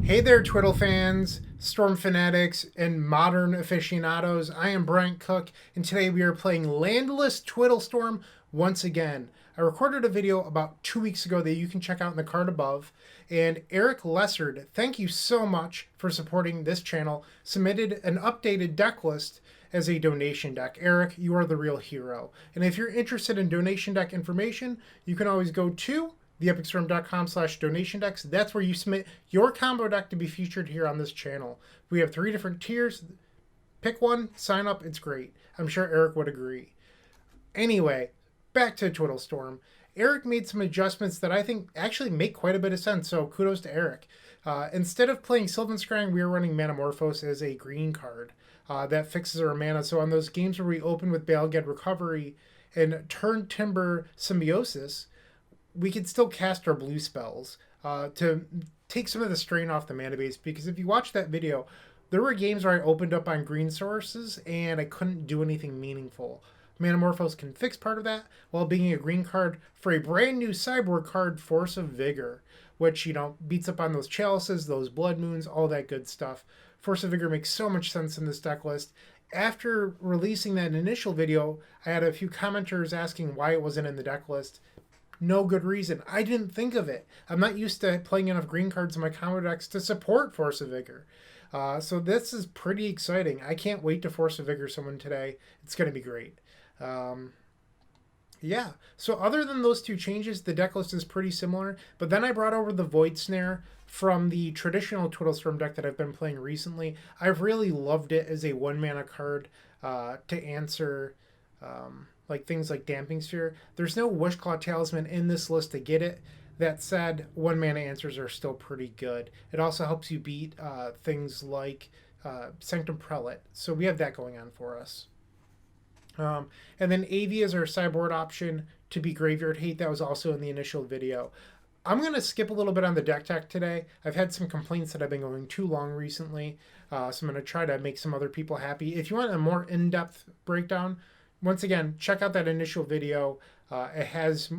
Hey there, Twiddle fans, Storm fanatics, and modern aficionados. I am Bryant Cook, and today we are playing Landless Twiddle Storm once again. I recorded a video about 2 weeks ago that you can check out in the card above. And Eric Lessard, thank you so much for supporting this channel, submitted an updated deck list as a donation deck. Eric, you are the real hero. And if you're interested in donation deck information, you can always go to theepicstorm.com/donation decks. That's where you submit your combo deck to be featured here on this channel. We have 3 different tiers. Pick one, sign up, it's great. I'm sure Eric would agree. Anyway, back to Twiddle Storm. Eric made some adjustments that I think actually make quite a bit of sense, so kudos to Eric. Instead of playing Sylvan Scrying, we are running Manamorphose as a green card. That fixes our mana, so on those games where we open with Balged Recovery and Turn Timber Symbiosis, we could still cast our blue spells to take some of the strain off the mana base. Because if you watch that video, there were games where I opened up on green sources and I couldn't do anything meaningful. Manamorphose can fix part of that while being a green card for a brand new sideboard card, Force of Vigor, which, beats up on those chalices, those blood moons, all that good stuff. Force of Vigor makes so much sense in this deck list. After releasing that initial video, I had a few commenters asking why it wasn't in the deck list. No good reason. I didn't think of it. I'm not used to playing enough green cards in my combo decks to support Force of Vigor. So this is pretty exciting. I can't wait to Force of Vigor someone today. It's going to be great. Yeah. So other than those 2 changes, the deck list is pretty similar. But then I brought over the Void Snare from the traditional Twiddle Storm deck that I've been playing recently. I've really loved it as a 1-mana card to answer like things like Damping Sphere. There's no Wishclaw Talisman in this list to get it. That said, 1-mana answers are still pretty good. It also helps you beat things like Sanctum Prelate. So we have that going on for us. And then Aeve is our sideboard option to be Graveyard Hate. That was also in the initial video. I'm going to skip a little bit on the deck tech today. I've had some complaints that I've been going too long recently. So I'm going to try to make some other people happy. If you want a more in-depth breakdown, once again, check out that initial video. It has,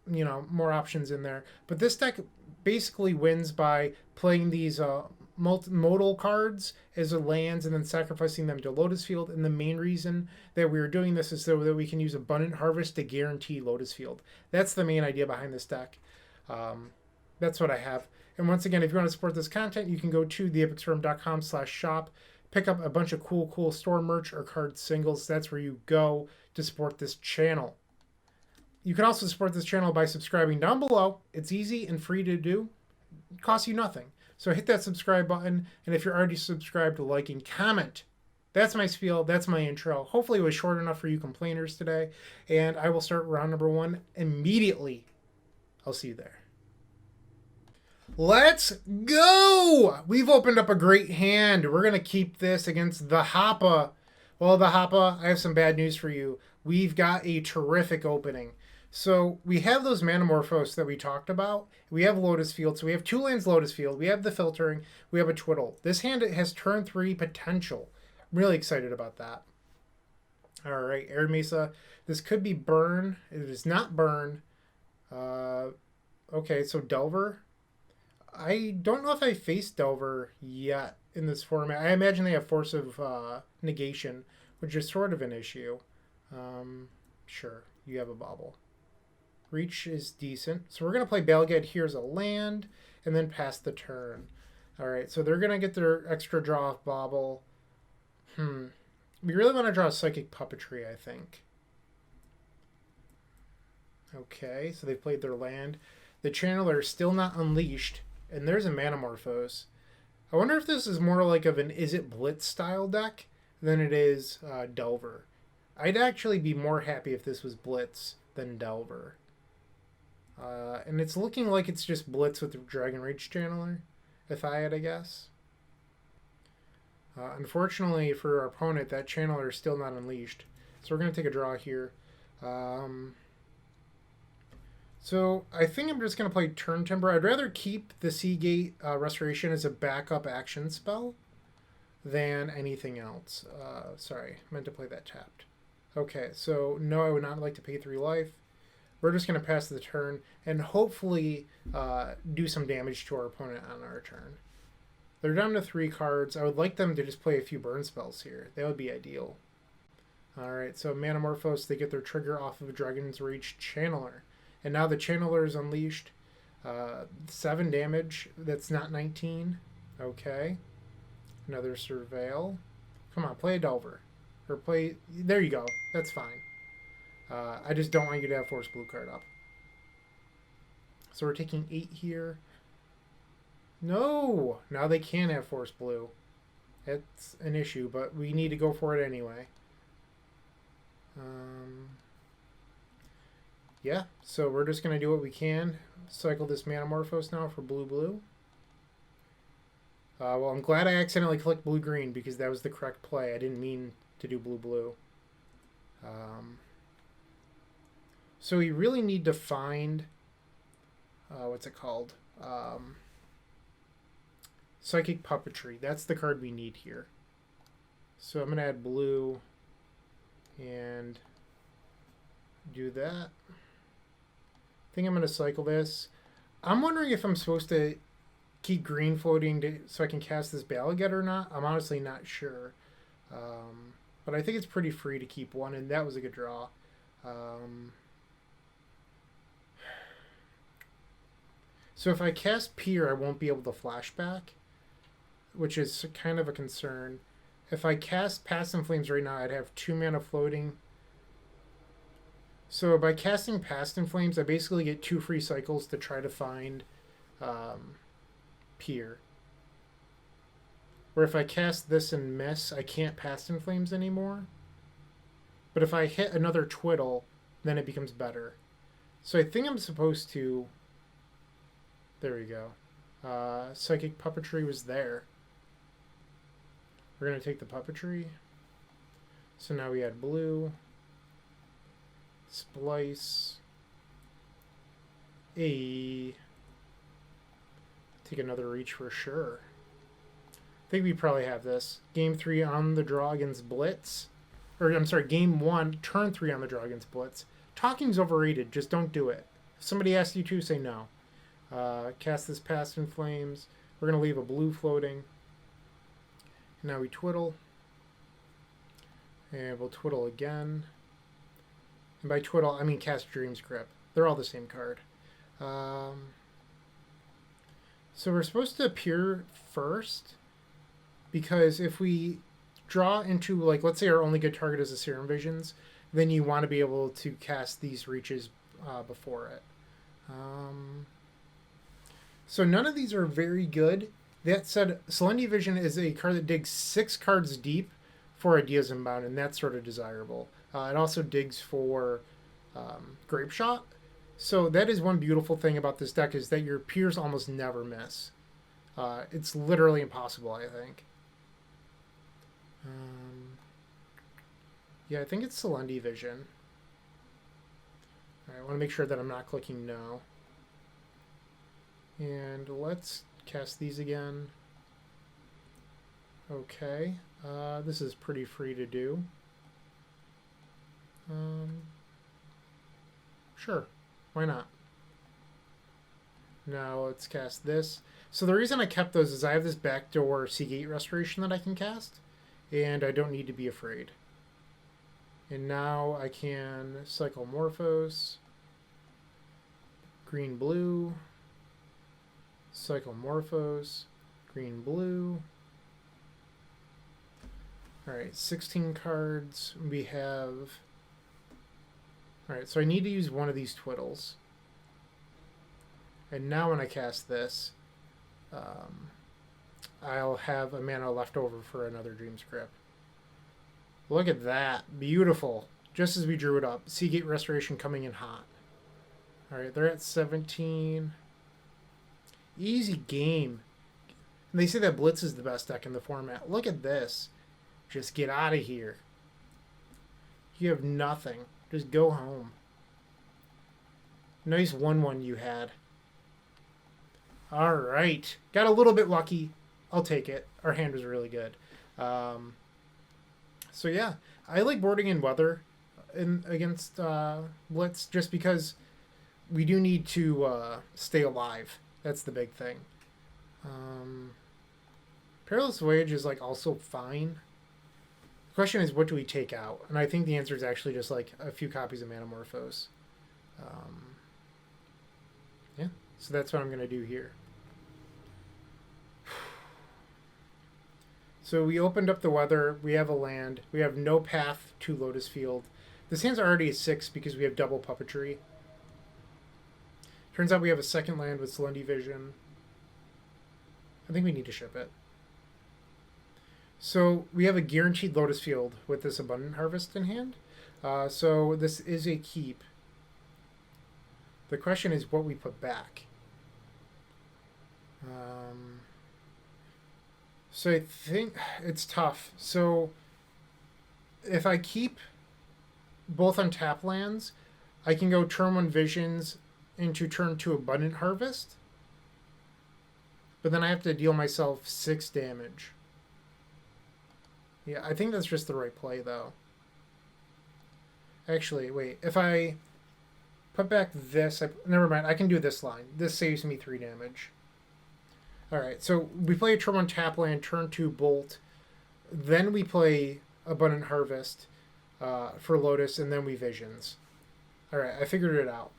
more options in there. But this deck basically wins by playing these modal cards as a lands and then sacrificing them to Lotus Field. And the main reason that we are doing this is so that we can use Abundant Harvest to guarantee Lotus Field. That's the main idea behind this deck. That's what I have. And once again, if you want to support this content, you can go to theepicstorm.com/shop. Pick up a bunch of cool store merch or card singles. That's where you go to support this channel. You can also support this channel by subscribing down below. It's easy and free to do. It costs you nothing. So hit that subscribe button. And if you're already subscribed, like and comment. That's my spiel. That's my intro. Hopefully it was short enough for you complainers today. And I will start round number 1 immediately. I'll see you there. Let's go! We've opened up a great hand. We're going to keep this against the Hoppa. Well, the Hoppa, I have some bad news for you. We've got a terrific opening. So we have those Manamorphose that we talked about. We have Lotus Field. So we have 2 lands Lotus Field. We have the Filtering. We have a Twiddle. This hand has turn 3 potential. I'm really excited about that. All right, Air Mesa. This could be Burn. It is not Burn. Okay, so Delver. I don't know if I faced Delver yet in this format. I imagine they have Force of Negation, which is sort of an issue. Sure, you have a Bauble. Reach is decent. So we're going to play Balged here as a land and then pass the turn. All right, so they're going to get their extra draw off Bauble. We really want to draw Psychic Puppetry, I think. Okay, so they played their land. The Channeler is still not unleashed. And there's a Manamorphose. I wonder if this is more like of an Izzet Blitz style deck than it is Delver. I'd actually be more happy if this was Blitz than Delver. And it's looking like it's just Blitz with the Dragon Rage Channeler, if I had to guess. Unfortunately for our opponent, that Channeler is still not unleashed. So we're going to take a draw here. So I think I'm just going to play Turn Timber. I'd rather keep the Seagate Restoration as a backup action spell than anything else. Sorry, I meant to play that tapped. Okay, so no, I would not like to pay 3 life. We're just going to pass the turn and hopefully do some damage to our opponent on our turn. They're down to 3 cards. I would like them to just play a few burn spells here. That would be ideal. Alright, so Manamorphose, they get their trigger off of Dragon's Rage Channeler. And now the Channeler is unleashed. 7 damage. That's not 19. Okay. Another Surveil. Come on, play a Delver. Or play... There you go. That's fine. I just don't want you to have Force Blue card up. So we're taking 8 here. No! Now they can have Force Blue. That's an issue, but we need to go for it anyway. Yeah, so we're just going to do what we can. Cycle this Manamorphose now for blue-blue. Well, I'm glad I accidentally clicked blue-green because that was the correct play. I didn't mean to do blue-blue. So we really need to find... what's it called? Psychic Puppetry. That's the card we need here. So I'm going to add blue and do that. I think I'm going to cycle this. I'm wondering if I'm supposed to keep green floating so I can cast this Balaget or not. I'm honestly not sure. But I think it's pretty free to keep one, and that was a good draw. So if I cast Pier, I won't be able to flashback, which is kind of a concern. If I cast Past in Flames right now, I'd have 2 mana floating. So by casting Past in Flames, I basically get 2 free cycles to try to find Pier. Where if I cast this and miss, I can't Past in Flames anymore. But if I hit another Twiddle, then it becomes better. So I think I'm supposed to... There we go. Psychic Puppetry was there. We're going to take the Puppetry. So now we add blue. Splice. Take another reach for sure. I think we probably have this. Game 3 on the draw against Blitz. Or, I'm sorry, Game 1, turn 3 on the draw against Blitz. Talking's overrated. Just don't do it. If somebody asks you to, say no. Cast this Past in Flames. We're going to leave a blue floating. Now we Twiddle. And we'll Twiddle again. And by Twiddle, I mean cast Dream's Grip. They're all the same card. So we're supposed to appear first. Because if we draw into, like, let's say our only good target is the Serum Visions, then you want to be able to cast these reaches before it. So none of these are very good. That said, Selene Vision is a card that digs 6 cards deep for Ideas Inbound, and that's sort of desirable. It also digs for Grape Shot. So that is one beautiful thing about this deck, is that your peers almost never miss. It's literally impossible, I think. Yeah, I think it's Selene Vision. Alright, I want to make sure that I'm not clicking no. And let's cast these again. Okay. This is pretty free to do. Sure. Why not? Now let's cast this. So the reason I kept those is I have this backdoor Seagate Restoration that I can cast. And I don't need to be afraid. And now I can cycle Morphos. Green, blue. Cycle Morphos. Green, blue. Alright, 16 cards. We have... Alright, so I need to use one of these Twiddles. And now when I cast this, I'll have a mana left over for another Dream's Grip. Look at that. Beautiful. Just as we drew it up. Seagate Restoration coming in hot. Alright, they're at 17. Easy game. And they say that Blitz is the best deck in the format. Look at this. Just get out of here. You have nothing. Just go home. Nice 1-1 you had. Alright. Got a little bit lucky. I'll take it. Our hand was really good. So yeah, I like boarding in Weather against Blitz just because we do need to stay alive. That's the big thing. Perilous Voyage is like also fine. The question is, what do we take out? And I think the answer is actually just like a few copies of Manamorphose. Yeah, so that's what I'm going to do here. So we opened up the weather. We have a land. We have no path to Lotus Field. This hand's already a 6 because we have double puppetry. Turns out we have a second land with Selene Vision. I think we need to ship it. So we have a guaranteed Lotus Field with this Abundant Harvest in hand. So this is a keep. The question is what we put back. So I think it's tough. So if I keep both on tap lands, I can go turn 1 Visions into turn 2 Abundant Harvest. But then I have to deal myself 6 damage. Yeah, I think that's just the right play, though. Actually, wait. If I put back this... never mind. I can do this line. This saves me 3 damage. Alright, so we play a turn 1 tap land, turn 2 Bolt. Then we play Abundant Harvest for Lotus, and then we Visions. Alright, I figured it out.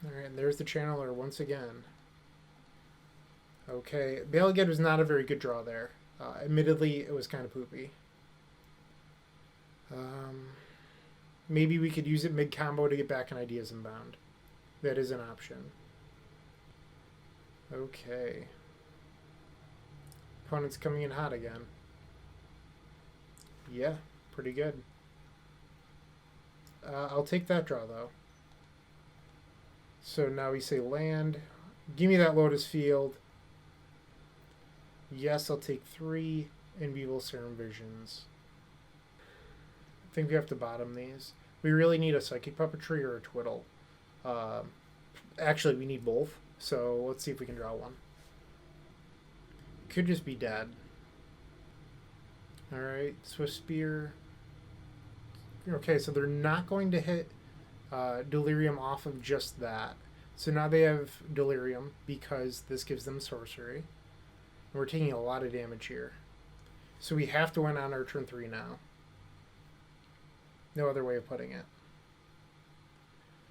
Alright, and there's the Channeler once again. Okay, Balaged was not a very good draw there. Admittedly, it was kind of poopy. Maybe we could use it mid-combo to get back an Ideas Inbound. That is an option. Okay. Opponent's coming in hot again. Yeah, pretty good. I'll take that draw, though. So now we say land. Give me that Lotus Field. Yes, I'll take 3, and we will Serum Visions. I think we have to bottom these. We really need a Psychic Puppetry or a Twiddle. Actually, we need both. So let's see if we can draw one. Could just be dead. Alright, Swift Spear. Okay, so they're not going to hit Delirium off of just that. So now they have Delirium because this gives them sorcery. And we're taking a lot of damage here. So we have to win on our turn 3 now. No other way of putting it.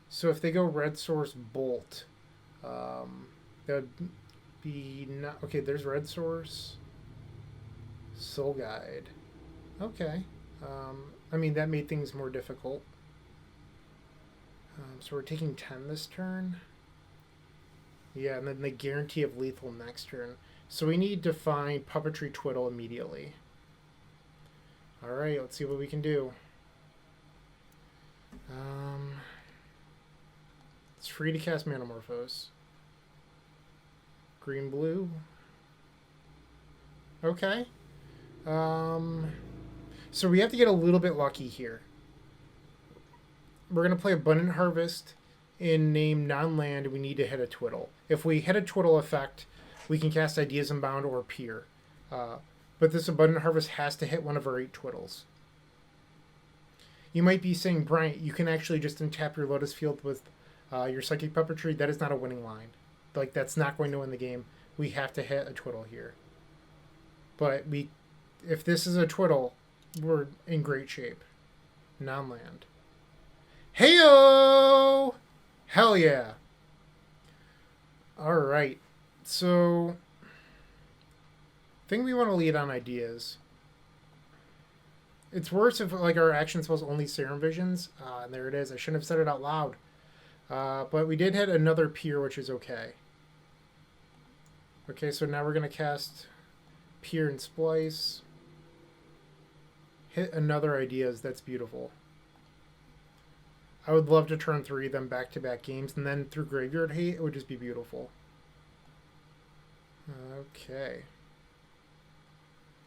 So if they go Red Source Bolt, that would be not... Okay, there's Red Source. Soul Guide. Okay. I mean, that made things more difficult. So we're taking 10 this turn. Yeah, and then the guarantee of lethal next turn. So we need to find Puppetry Twiddle immediately. Alright, let's see what we can do. It's free to cast Manamorphose. Green, blue. Okay. So we have to get a little bit lucky here. We're going to play Abundant Harvest in name non-land. We need to hit a Twiddle. If we hit a Twiddle effect, we can cast Ideas Inbound or Peer. But this Abundant Harvest has to hit one of our 8 Twiddles. You might be saying, Bryant, you can actually just untap your Lotus Field with your Psychic Puppetry. That is not a winning line. Like, that's not going to win the game. We have to hit a Twiddle here. But if this is a Twiddle, we're in great shape. Non-land. Heyo! Hell yeah! Alright. So, I think we want to lead on ideas. It's worse if like our action spells only Serum Visions. And there it is. I shouldn't have said it out loud. But we did hit another Peer, which is okay. Okay, so now we're going to cast Peer and Splice. Hit another Ideas. That's beautiful. I would love to turn 3 them back-to-back games, and then through Graveyard Hate, it would just be beautiful. Okay.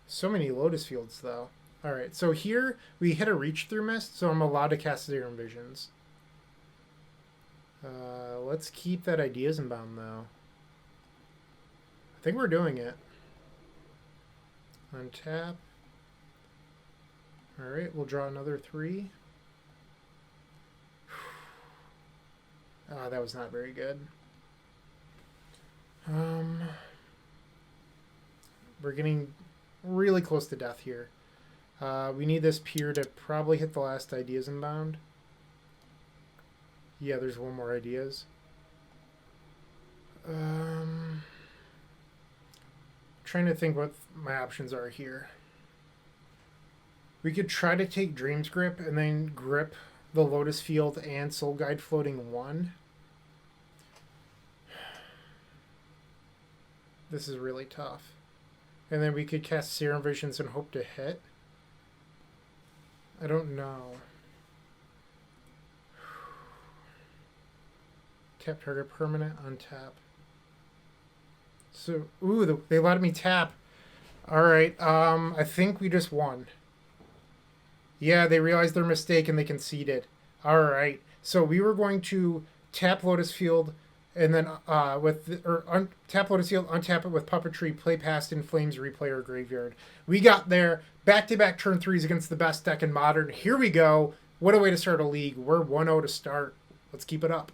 So many Lotus Fields, though. Alright, so here we hit a Reach-Through Mist, so I'm allowed to cast Serum Visions. Let's keep that Ideas Inbound, though. I think we're doing it. Untap. Alright, we'll draw another 3. That was not very good. We're getting really close to death here. We need this pier to probably hit the last ideas inbound. Yeah, there's one more ideas. Trying to think what my options are here. We could try to take Dream's Grip and then grip the Lotus Field and Soul Guide floating 1. This is really tough. And then we could cast Serum Visions and hope to hit. I don't know. Tap target permanent, untap. So, ooh, they let me tap. Alright, I think we just won. Yeah, they realized their mistake and they conceded. Alright, so we were going to tap Lotus Field and then tap Lotus Field, untap it with Puppetry, play Past in Flames, replay our Graveyard. We got there. Back-to-back turn 3s against the best deck in Modern. Here we go. What a way to start a league. We're 1-0 to start. Let's keep it up.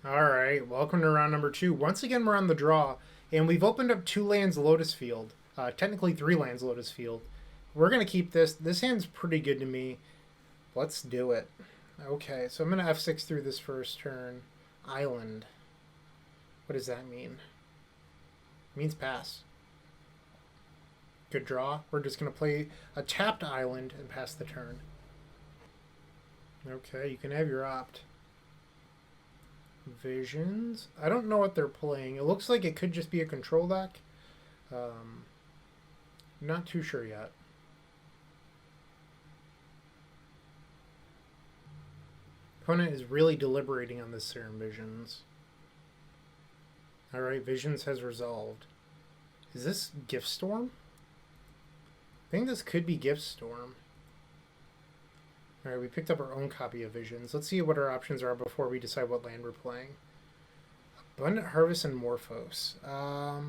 Alright, welcome to round number 2. Once again, we're on the draw, and we've opened up 2 lands Lotus Field. Technically 3 lands Lotus Field. We're going to keep this. This hand's pretty good to me. Let's do it. Okay, so I'm going to F6 through this first turn. Island. What does that mean? It means pass. Good draw. We're just going to play a tapped island and pass the turn. Okay, you can have your opt. Visions. I don't know what they're playing. It looks like it could just be a control deck. Not too sure yet. Opponent is really deliberating on this Serum Visions. Alright, Visions has resolved. Is this Gift Storm? I think this could be Gift Storm. Alright, we picked up our own copy of Visions. Let's see what our options are before we decide what land we're playing. Abundant Harvest and Morphos. I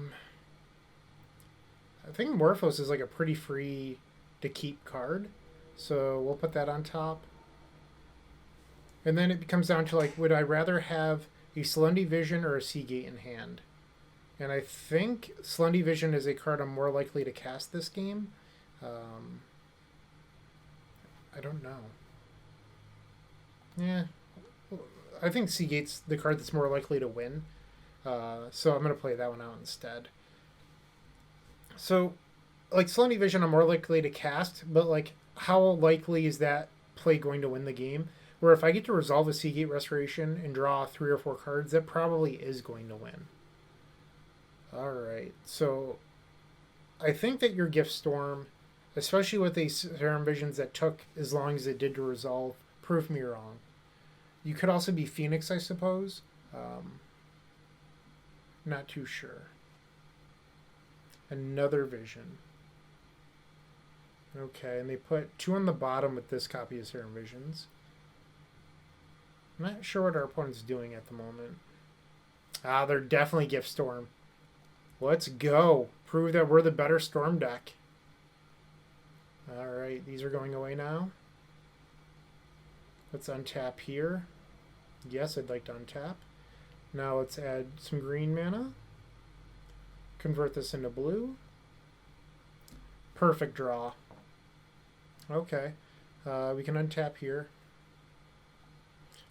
think Morphos is like a pretty free to keep card. So we'll put that on top. And then it comes down to, like, would I rather have a Selendii Vision or a Seagate in hand? And I think Selendii Vision is a card I'm more likely to cast this game. I don't know. Yeah. I think Seagate's the card that's more likely to win. So I'm going to play that one out instead. So, like, Selendii Vision I'm more likely to cast, but, like, how likely is that play going to win the game? Where if I get to resolve a Seagate Restoration and draw 3 or 4 cards, that probably is going to win. Alright, so I think that your Gift Storm, especially with these Serum Visions that took as long as it did to resolve, proved me wrong. You could also be Phoenix, I suppose. Not too sure. Another Vision. Okay, and they put 2 on the bottom with this copy of Serum Visions. I'm not sure what our opponent's doing at the moment. They're definitely Gift Storm. Let's go. Prove that we're the better Storm deck. Alright, these are going away now. Let's untap here. Yes, I'd like to untap. Now let's add some green mana. Convert this into blue. Perfect draw. Okay. We can untap here.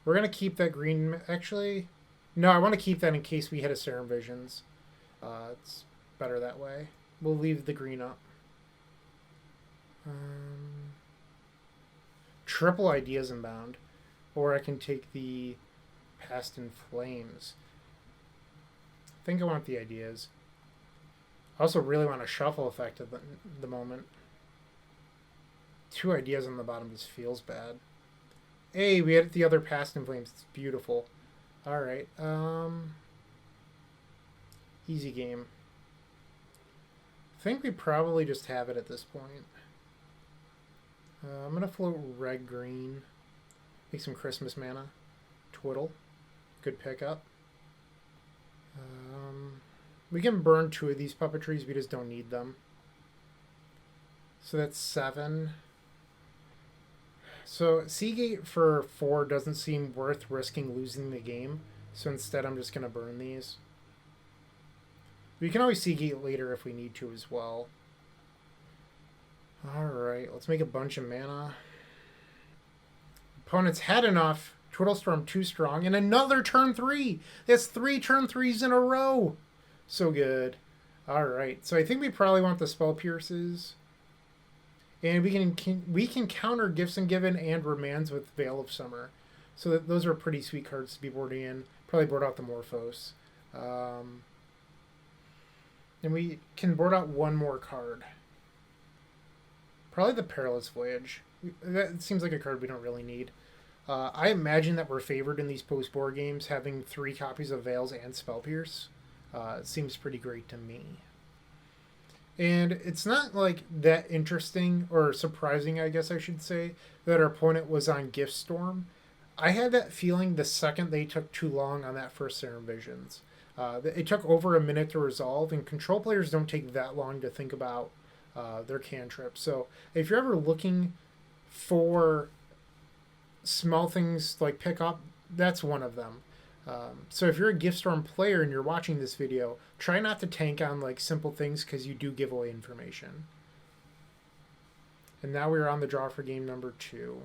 We're going to keep that green. Actually, no, I want to keep that in case we hit a Serum Visions. It's better that way. We'll leave the green up. Triple Ideas Inbound. Or I can take the Past in Flames. I think I want the Ideas. I also really want a Shuffle effect at the moment. 2 Ideas on the bottom just feels bad. Hey, we had the other Past in Flames. It's beautiful. Alright. Easy game. I think we probably just have it at this point. I'm going to float red-green. Make some Christmas mana. Twiddle. Good pickup. We can burn 2 of these puppetries. We just don't need them. So that's 7. So Seagate for 4 doesn't seem worth risking losing the game. So instead I'm just going to burn these. We can always seek it later if we need to as well. Alright, let's make a bunch of mana. Opponents had enough. Twiddle Storm too strong. And another turn 3! That's 3 turn 3s in a row! So good. Alright, so I think we probably want the Spell Pierces. And we can counter Gifts Ungiven and Remands with Veil of Summer. So those are pretty sweet cards to be boarding in. Probably board out the Morphos. And we can board out one more card. Probably the Perilous Voyage. That seems like a card we don't really need. I imagine that we're favored in these post-board games, having 3 copies of Veils and Spell Pierce. It seems pretty great to me. And it's not like that interesting or surprising, I guess I should say, that our opponent was on Gift Storm. I had that feeling the second they took too long on that first Serum Visions. It took over a minute to resolve, and control players don't take that long to think about their cantrips. So if you're ever looking for small things like pick up, that's one of them. So if you're a Gift Storm player and you're watching this video, try not to tank on like simple things because you do give away information. And now we're on the draw for game number 2.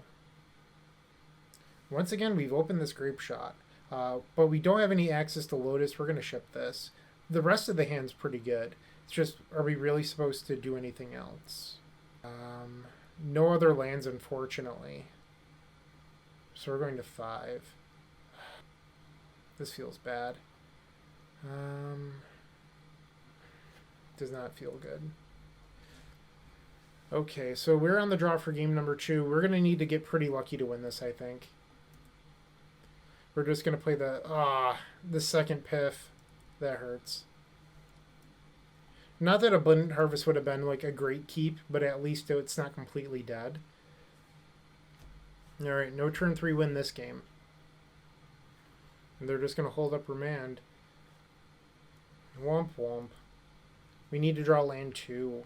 Once again, we've opened this Grape Shot, but we don't have any access to Lotus. We're going to ship this. The rest of the hand's pretty good. It's just, are we really supposed to do anything else? No other lands, unfortunately. So we're going to 5. This feels bad. Does not feel good. Okay, so we're on the draw for game number 2. We're going to need to get pretty lucky to win this, I think. We're just going to play the second Piff. That hurts. Not that Abundant Harvest would have been like a great keep, but at least it's not completely dead. Alright, no turn 3 win this game. And they're just going to hold up Remand. Womp womp. We need to draw land 2.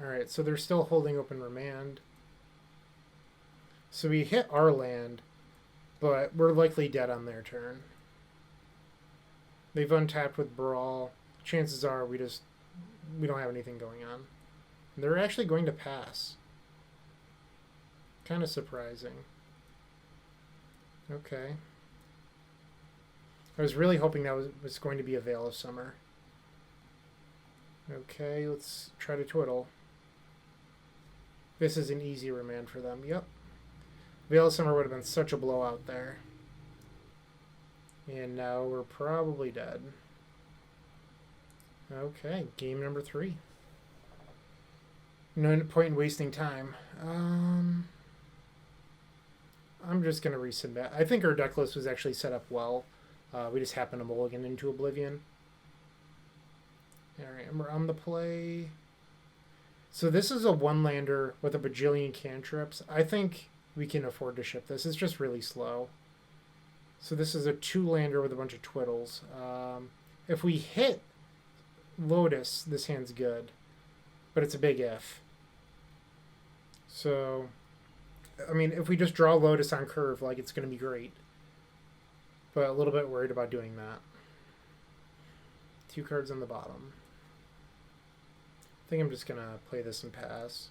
Alright, so they're still holding open Remand. So we hit our land, but we're likely dead on their turn. They've untapped with Brawl. Chances are we don't have anything going on. And they're actually going to pass. Kind of surprising. Okay. I was really hoping that was going to be a Veil of Summer. Okay, let's try to Twiddle. This is an easy Remand for them. Yep. Veil of Summer would have been such a blowout there. And now we're probably dead. Okay, game number 3. No point in wasting time. I'm just going to resubmit. I think our deck list was actually set up well. We just happened to mulligan into Oblivion. Alright, and we're on the play. So this is a 1-lander with a bajillion cantrips. I think we can afford to ship this. It's just really slow. So this is a 2-lander with a bunch of Twiddles. If we hit Lotus, this hand's good. But it's a big if. So, I mean, if we just draw Lotus on curve, like, it's going to be great. But a little bit worried about doing that. 2 cards on the bottom. I think I'm just going to play this and pass.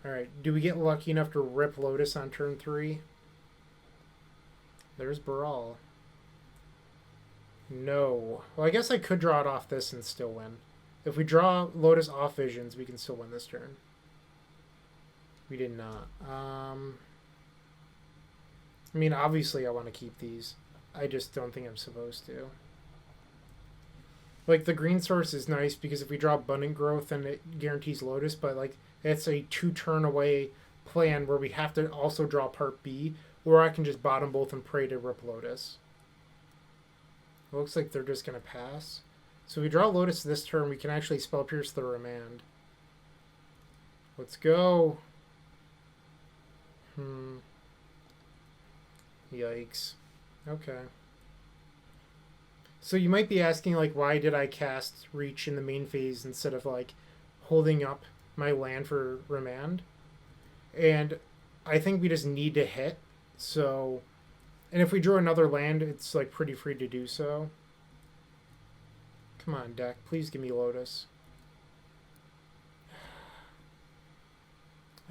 Alright, do we get lucky enough to rip Lotus on turn 3? There's Baral. No. Well, I guess I could draw it off this and still win. If we draw Lotus off Visions, we can still win this turn. We did not. I mean, obviously I want to keep these. I just don't think I'm supposed to. Like, the green source is nice because if we draw Abundant Growth, then it guarantees Lotus, but, like, it's a 2-turn away plan where we have to also draw part B, or I can just bottom both and pray to rip Lotus. It looks like they're just going to pass. So we draw Lotus this turn, we can actually Spell Pierce the Remand. Let's go. Yikes. Okay. So you might be asking, like, why did I cast Reach in the main phase instead of, like, holding up my land for Remand? And I think we just need to hit. So And if we drew another land, it's like pretty free to do so. Come on, deck. Please give me Lotus.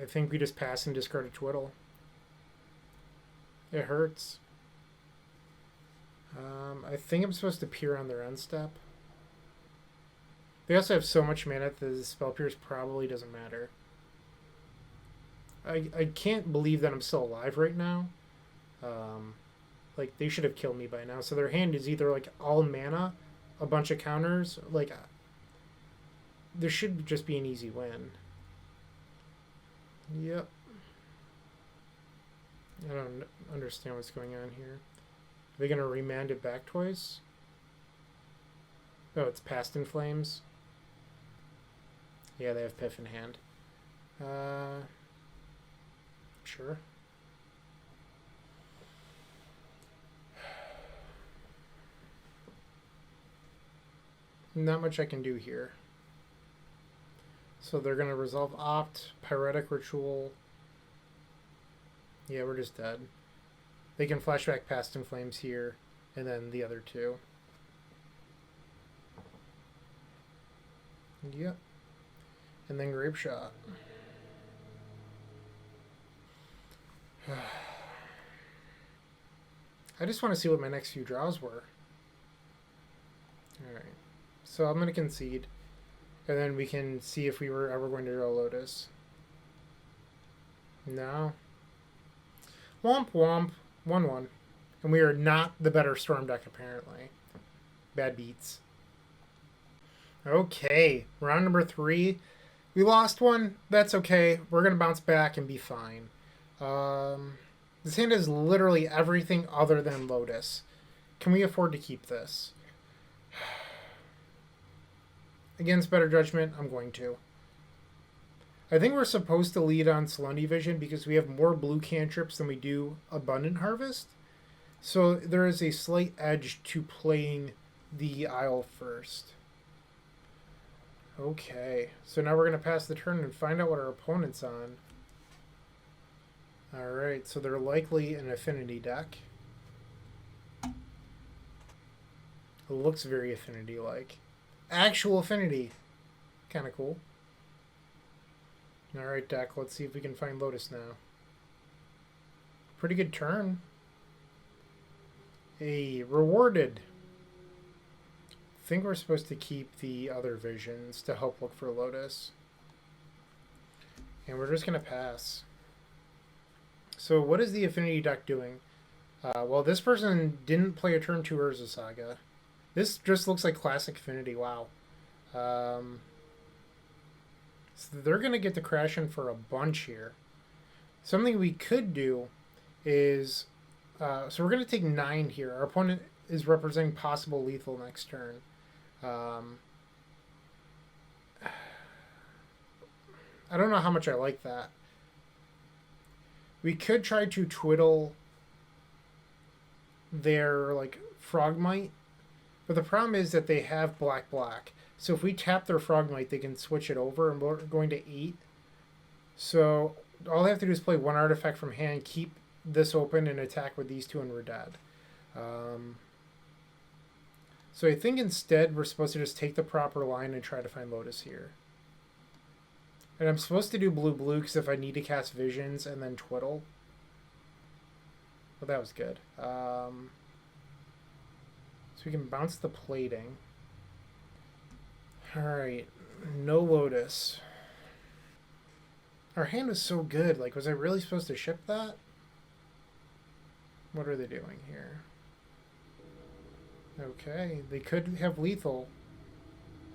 I think we just pass and discard a Twiddle. It hurts. I think I'm supposed to peer on their end step. They also have so much mana that the Spell Pierce probably doesn't matter. I can't believe that I'm still alive right now. Like, they should have killed me by now. So their hand is either, like, all mana, a bunch of counters. Like, there should just be an easy win. Yep. I don't understand what's going on here. Are they going to remand it back twice? Oh, it's Past in Flames. Yeah, they have Piff in hand. Sure. Not much I can do here. So they're going to resolve Opt, Pyretic Ritual. Yeah, we're just dead. They can flashback Past in Flames here, and then the other two. Yep. And then Grape Shot. I just want to see what my next few draws were. Alright. So I'm going to concede. And then we can see if we were ever going to draw Lotus. No. Womp womp. 1-1. And we are not the better Storm deck, apparently. Bad beats. Okay. Round number 3. We lost one. That's okay. We're going to bounce back and be fine. This hand is literally everything other than Lotus. Can we afford to keep this? Against better judgment, I'm going to. I think we're supposed to lead on Solemnity Vision because we have more blue cantrips than we do Abundant Harvest. So there is a slight edge to playing the Isle first. Okay, so now we're going to pass the turn and find out what our opponent's on. Alright, so they're likely an Affinity deck. It looks very Affinity-like. Actual Affinity. Kind of cool. Alright, deck, let's see if we can find Lotus now. Pretty good turn. Hey, rewarded. I think we're supposed to keep the other visions to help look for Lotus. And we're just going to pass. So what is the Affinity deck doing? Well, this person didn't play a turn 2 Urza Saga. This just looks like classic Affinity. Wow. So they're going to get the crash in for a bunch here. Something we could do is... so we're going to take 9 here. Our opponent is representing possible lethal next turn. I don't know how much I like that. We could try to twiddle their, like, Frogmite. But the problem is that they have black. So if we tap their Frogmite, they can switch it over, and we're going to 8. So all they have to do is play 1 artifact from hand, keep this open, and attack with these 2, and we're dead. So I think instead we're supposed to just take the proper line and try to find Lotus here. And I'm supposed to do blue because if I need to cast Visions and then Twiddle. Well, that was good. So we can bounce the plating. Alright, no Lotus. Our hand is so good. Like, was I really supposed to ship that? What are they doing here? Okay, they could have lethal.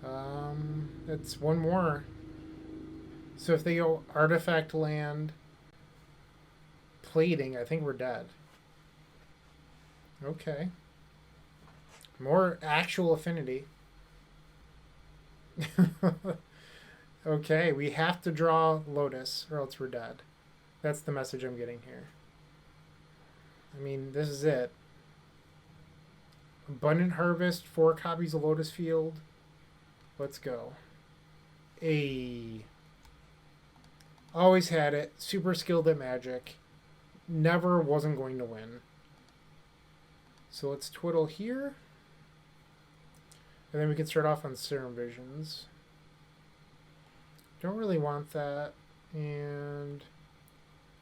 That's 1 more. So if they go artifact land plating, I think we're dead. Okay. More actual Affinity. Okay, we have to draw Lotus or else we're dead. That's the message I'm getting here. I mean, this is it. Abundant Harvest, 4 copies of Lotus Field. Let's go. Always had it. Super skilled at Magic. Never wasn't going to win. So let's twiddle here. And then we can start off on Serum Visions. Don't really want that. And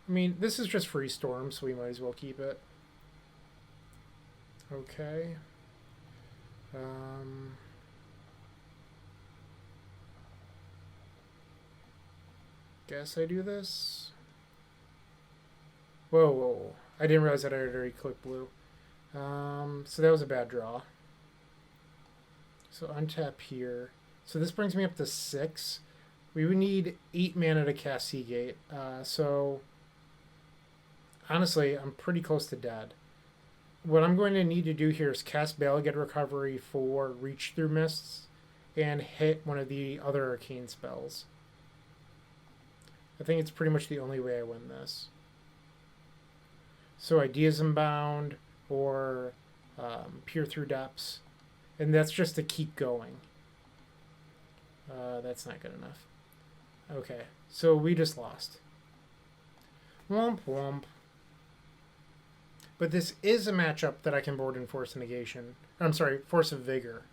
I mean, this is just free storm, so we might as well keep it. Okay. Guess I do this. Whoa, whoa, whoa. I didn't realize that I had already clicked blue. So that was a bad draw. So untap here. So this brings me up to 6. We would need 8 mana to cast Seagate. So honestly, I'm pretty close to dead. What I'm going to need to do here is cast Balagad Recovery for Reach Through Mists and hit one of the other arcane spells. I think it's pretty much the only way I win this. So Ideas Unbound or Peer Through Depths. And that's just to keep going. That's not good enough. Okay, so we just lost. Womp womp. But this is a matchup that I can board in Force of Negation. I'm sorry, Force of Vigor.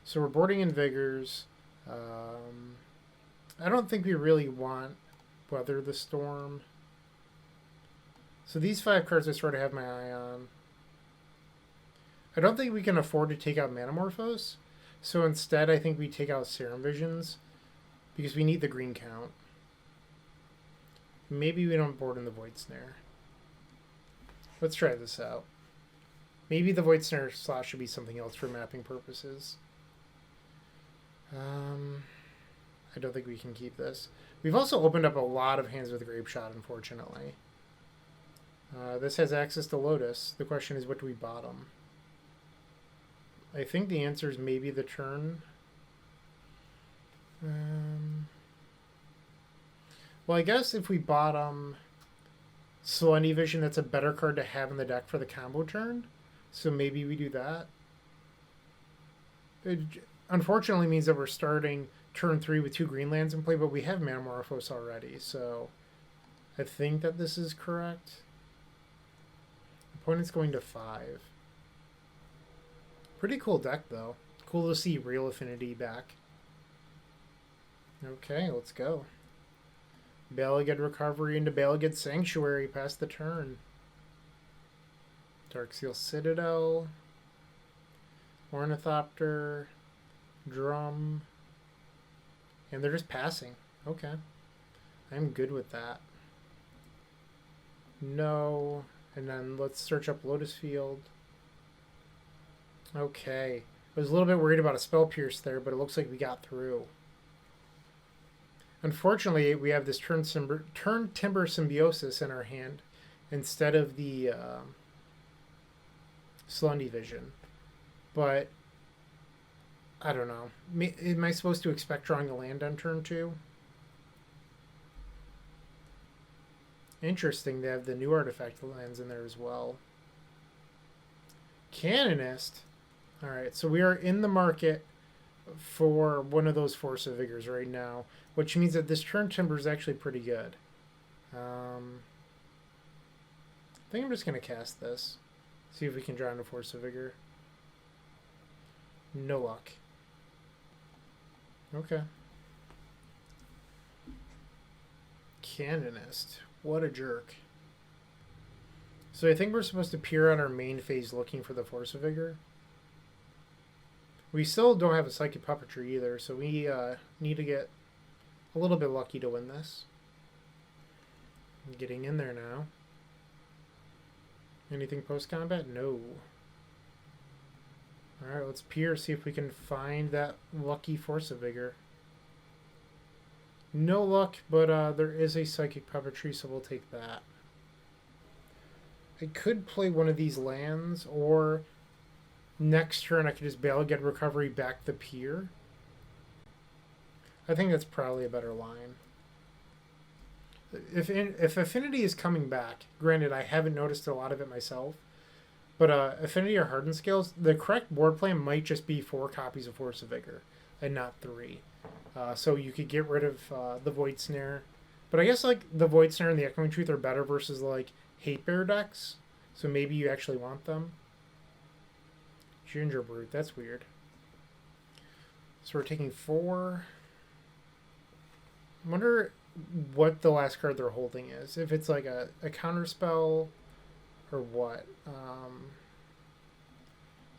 So we're boarding in Vigors. I don't think we really want Weather the Storm. So these 5 cards I sort of have my eye on. I don't think we can afford to take out Manamorphose. So instead, I think we take out Serum Visions because we need the green count. Maybe we don't board in the Void Snare. Let's try this out. Maybe the Void Snare slot should be something else for mapping purposes. I don't think we can keep this. We've also opened up a lot of hands with Grape Shot, unfortunately. This has access to Lotus. The question is, what do we bottom? I think the answer is maybe the turn. Well, I guess if we bottom Solemnity Vision, that's a better card to have in the deck for the combo turn. So maybe we do that. It unfortunately means that we're starting turn 3 with 2 green lands in play, but we have Manamorphose already, so I think that this is correct. Opponent's going to 5. Pretty cool deck, though. Cool to see Real Affinity back. Okay, let's go. Balagad Recovery into Balagad Sanctuary past the turn. Darkseal Citadel. Ornithopter. Drum. And they're just passing. Okay. I'm good with that. No. And then let's search up Lotus Field. Okay. I was a little bit worried about a Spell Pierce there, but it looks like we got through. Unfortunately, we have this Turn Timber Symbiosis in our hand instead of the Solemnity Vision. But I don't know. Am I supposed to expect drawing a land on turn 2? Interesting, they have the new artifact lands in there as well. Canonist. Alright, so we are in the market for one of those Force of Vigors right now, which means that this turn timber is actually pretty good. I think I'm just going to cast this. See if we can draw into Force of Vigor. No luck. Okay. Canonist. What a jerk. So I think we're supposed to peer on our main phase looking for the Force of Vigor. We still don't have a Psychic Puppetry either, so we need to get a little bit lucky to win this. I'm getting in there now. Anything post-combat? No. Alright, let's peer, see if we can find that lucky Force of Vigor. No luck, but there is a Psychic Puppetry, so we'll take that. I could play one of these lands, or next turn I could just Balagad Recovery back the pier. I think that's probably a better line. If Affinity is coming back, granted I haven't noticed a lot of it myself, but Affinity or Hardened Scales, the correct board plan might just be 4 copies of Force of Vigor and not 3. So you could get rid of the Void Snare. But I guess like the Void Snare and the Echoing Truth are better versus like Hate Bear decks. So maybe you actually want them. Ginger Brute, that's weird. So we're taking 4. I wonder what the last card they're holding is. If it's like a counter spell or what.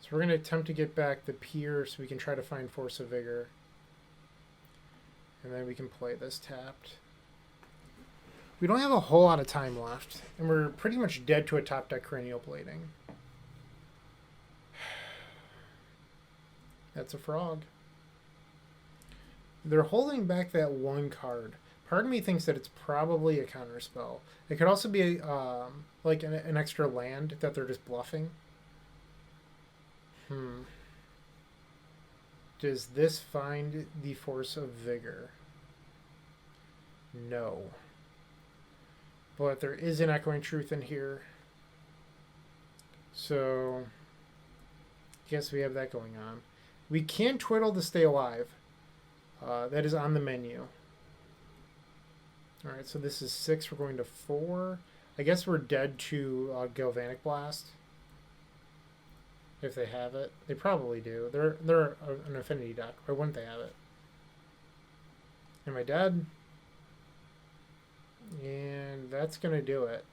So we're going to attempt to get back the Pier so we can try to find Force of Vigor. And then we can play this tapped. We don't have a whole lot of time left. And we're pretty much dead to a top deck cranial plating. That's a frog. They're holding back that 1 card. Part of me thinks that it's probably a counter spell. It could also be like an extra land that they're just bluffing. Does this find the Force of Vigor? No. But there is an Echoing Truth in here. So, I guess we have that going on. We can Twiddle to stay alive. That is on the menu. Alright, so this is 6. We're going to 4. I guess we're dead to Galvanic Blast. If they have it. They probably do. They're an affinity deck. Why wouldn't they have it? Am I dead? And that's going to do it.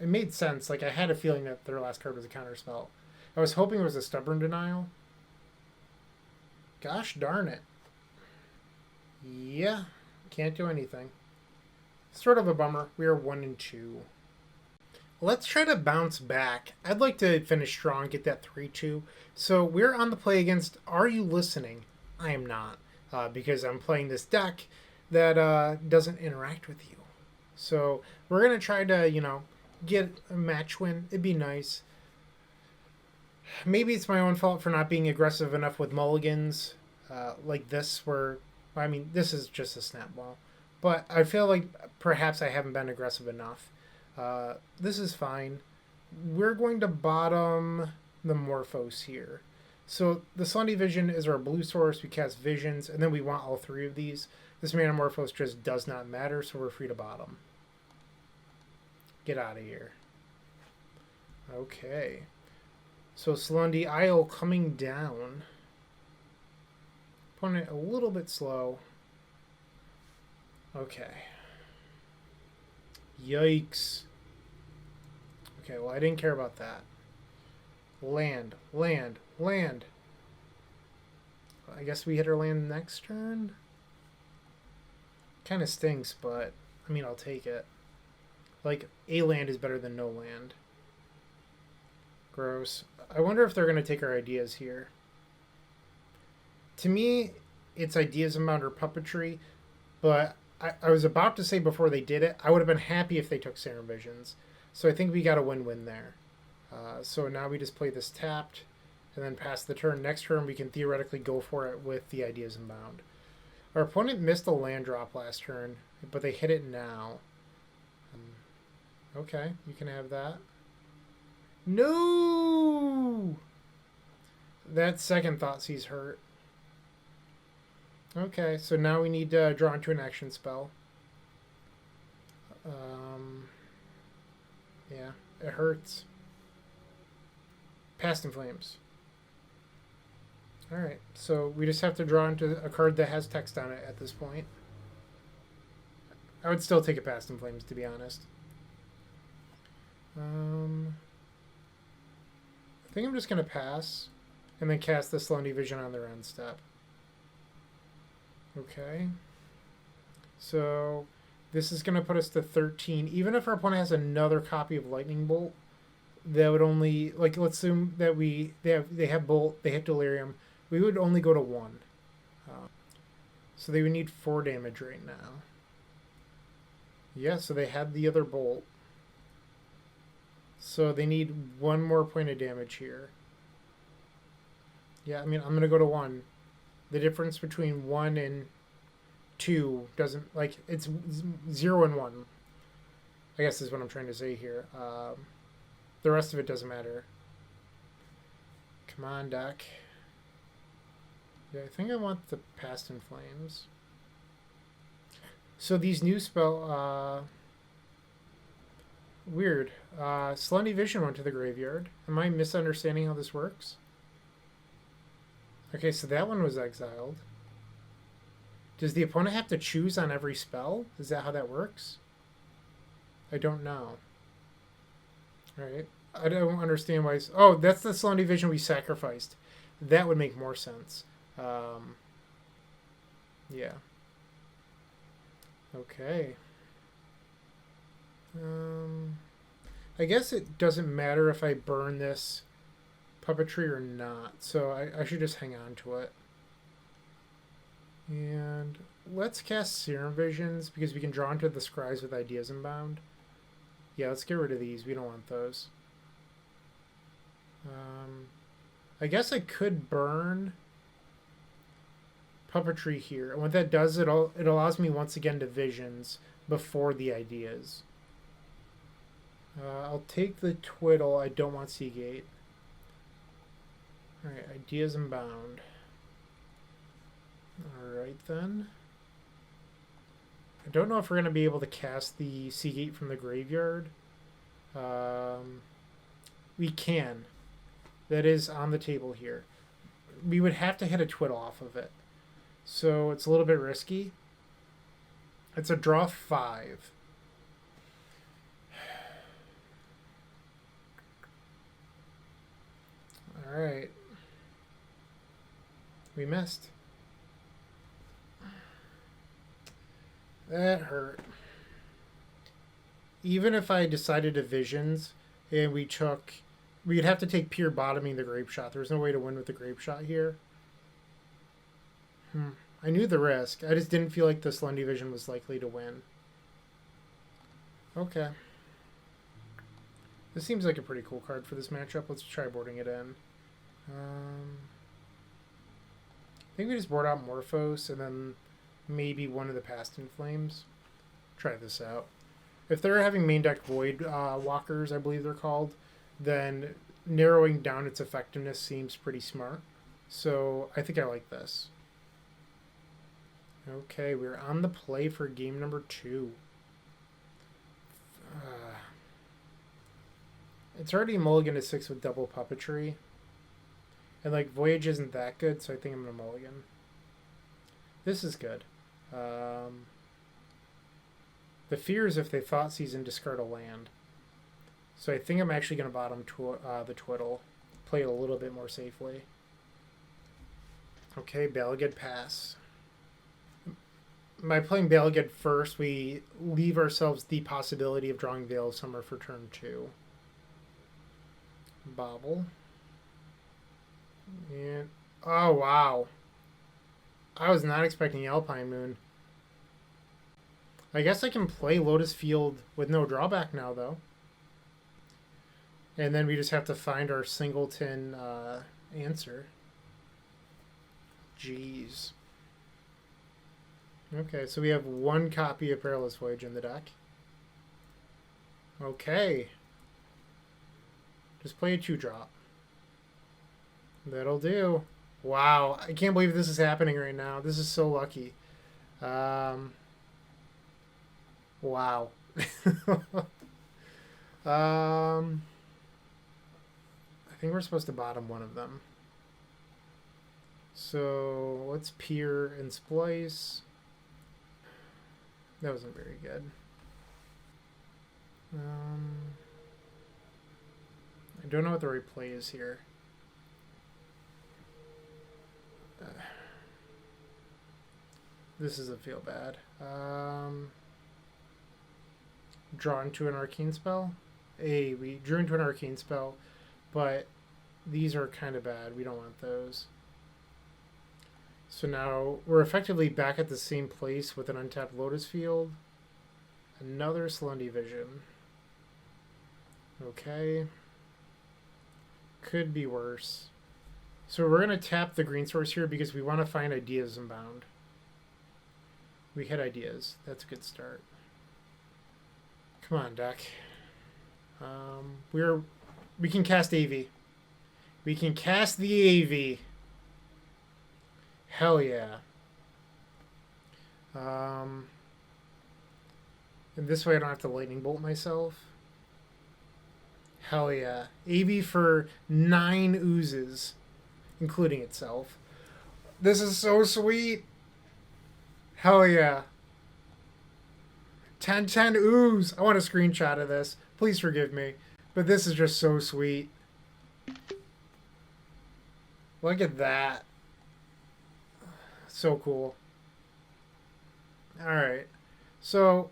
It made sense. Like, I had a feeling that their last card was a counter spell. I was hoping it was a Stubborn Denial. Gosh darn it. Yeah. Can't do anything. Sort of a bummer. We are 1 and 2. Let's try to bounce back. I'd like to finish strong, get that 3-2. So we're on the play against Are You Listening? I am not. Because I'm playing this deck that doesn't interact with you. So we're going to try to, get a match win. It'd be nice. Maybe it's my own fault for not being aggressive enough with mulligans like this where, this is just a snap ball. But I feel like perhaps I haven't been aggressive enough. This is fine. We're going to bottom the Morphos here. So the Sunday Vision is our blue source. We cast Visions, and then we want all 3 of these. This Mana Morphos just does not matter, so we're free to bottom. Get out of here. Okay. So Slundi Isle coming down. Putting it a little bit slow. Okay. Yikes. Okay, well, I didn't care about that. Land, land, land. I guess we hit our land next turn? Kind of stinks, but, I'll take it. Like, a land is better than no land. Gross. I wonder if they're going to take our ideas here. To me, it's ideas amount or puppetry, but I was about to say before they did it, I would have been happy if they took Serum Visions. So I think we got a win-win there. So now we just play this tapped, and then pass the turn. Next turn, we can theoretically go for it with the Ideas Unbound. Our opponent missed a land drop last turn, but they hit it now. Okay, you can have that. No! That second Thoughtseize hurt. Okay, so now we need to draw into an action spell. Yeah, it hurts. Past in Flames. Alright, so we just have to draw into a card that has text on it at this point. I would still take a Past in Flames, to be honest. I think I'm just going to pass and then cast the Slundi Vision on their end step. Okay. So this is going to put us to 13. Even if our opponent has another copy of Lightning Bolt, that would only, like, let's assume that they have Bolt, they hit Delirium, we would only go to 1. So they would need 4 damage right now. Yeah, so they had the other Bolt. So they need 1 more point of damage here. Yeah, I'm going to go to 1. The difference between 1 and 2 doesn't, like, it's 0 and 1. I guess is what I'm trying to say here. The rest of it doesn't matter. Come on, deck. Yeah, I think I want the Past in Flames. So these new spell, Weird. Slundy Vision went to the graveyard. Am I misunderstanding how this works? Okay, so that one was exiled. Does the opponent have to choose on every spell? Is that how that works? I don't know. Alright. I don't understand why... Oh, that's the Slundy Vision we sacrificed. That would make more sense. Yeah. Okay. I guess it doesn't matter if I burn this puppetry or not, so I should just hang on to it. And let's cast Serum Visions because we can draw into the Scries with Ideas Inbound. Yeah, let's get rid of these. We don't want those. I guess I could burn puppetry here. And what that does, it allows me once again to visions before the ideas. I'll take the Twiddle. I don't want Seagate. Alright, Ideas Inbound. Alright then. I don't know if we're going to be able to cast the Seagate from the graveyard. We can. That is on the table here. We would have to hit a Twiddle off of it. So it's a little bit risky. It's a draw 5. Alright. We missed. That hurt. Even if I decided to Visions and we'd have to take pure bottoming the Grape Shot. There's no way to win with the Grape Shot here. I knew the risk. I just didn't feel like the Slundy Vision was likely to win. Okay. This seems like a pretty cool card for this matchup. Let's try boarding it in. I think we just board out Morphos and then maybe one of the Past in Flames. Try this out. If they're having main deck Void Walkers, I believe they're called, then narrowing down its effectiveness seems pretty smart. So I think I like this. Okay, we're on the play for game number 2. It's already mulligan to 6 with double puppetry. And like Voyage isn't that good, so I think I'm gonna mulligan. This is good. The fear is if they Thought Season, discard a land. So I think I'm actually gonna bottom the Twiddle. Play it a little bit more safely. Okay, Balagad pass. By playing Balagad first, we leave ourselves the possibility of drawing Veil of Summer for turn 2. Bobble. And oh wow. I was not expecting Alpine Moon. I guess I can play Lotus Field with no drawback now though. And then we just have to find our singleton answer. Jeez. Okay, so we have one copy of Perilous Voyage in the deck. Okay. Just play a 2-drop. That'll do. Wow, I can't believe this is happening right now. This is so lucky. Wow. I think we're supposed to bottom one of them. So let's peer and splice. That wasn't very good. I don't know what the right play is here. This doesn't feel bad. Draw into an arcane spell. We drew into an arcane spell, but these are kind of bad. We don't want those. So now we're effectively back at the same place with an untapped Lotus Field. Another Slundy Vision. Okay. Could be worse. So we're going to tap the green source here because we want to find Ideas Inbound. We hit Ideas. That's a good start. Come on, deck. We can cast Aeve. We can cast the Aeve. Hell yeah. And this way I don't have to lightning bolt myself. Hell yeah. Aeve for 9 oozes, including itself. This is so sweet. Hell yeah. 1010 ooze. I want a screenshot of this. Please forgive me. But this is just so sweet. Look at that. So cool. Alright. So,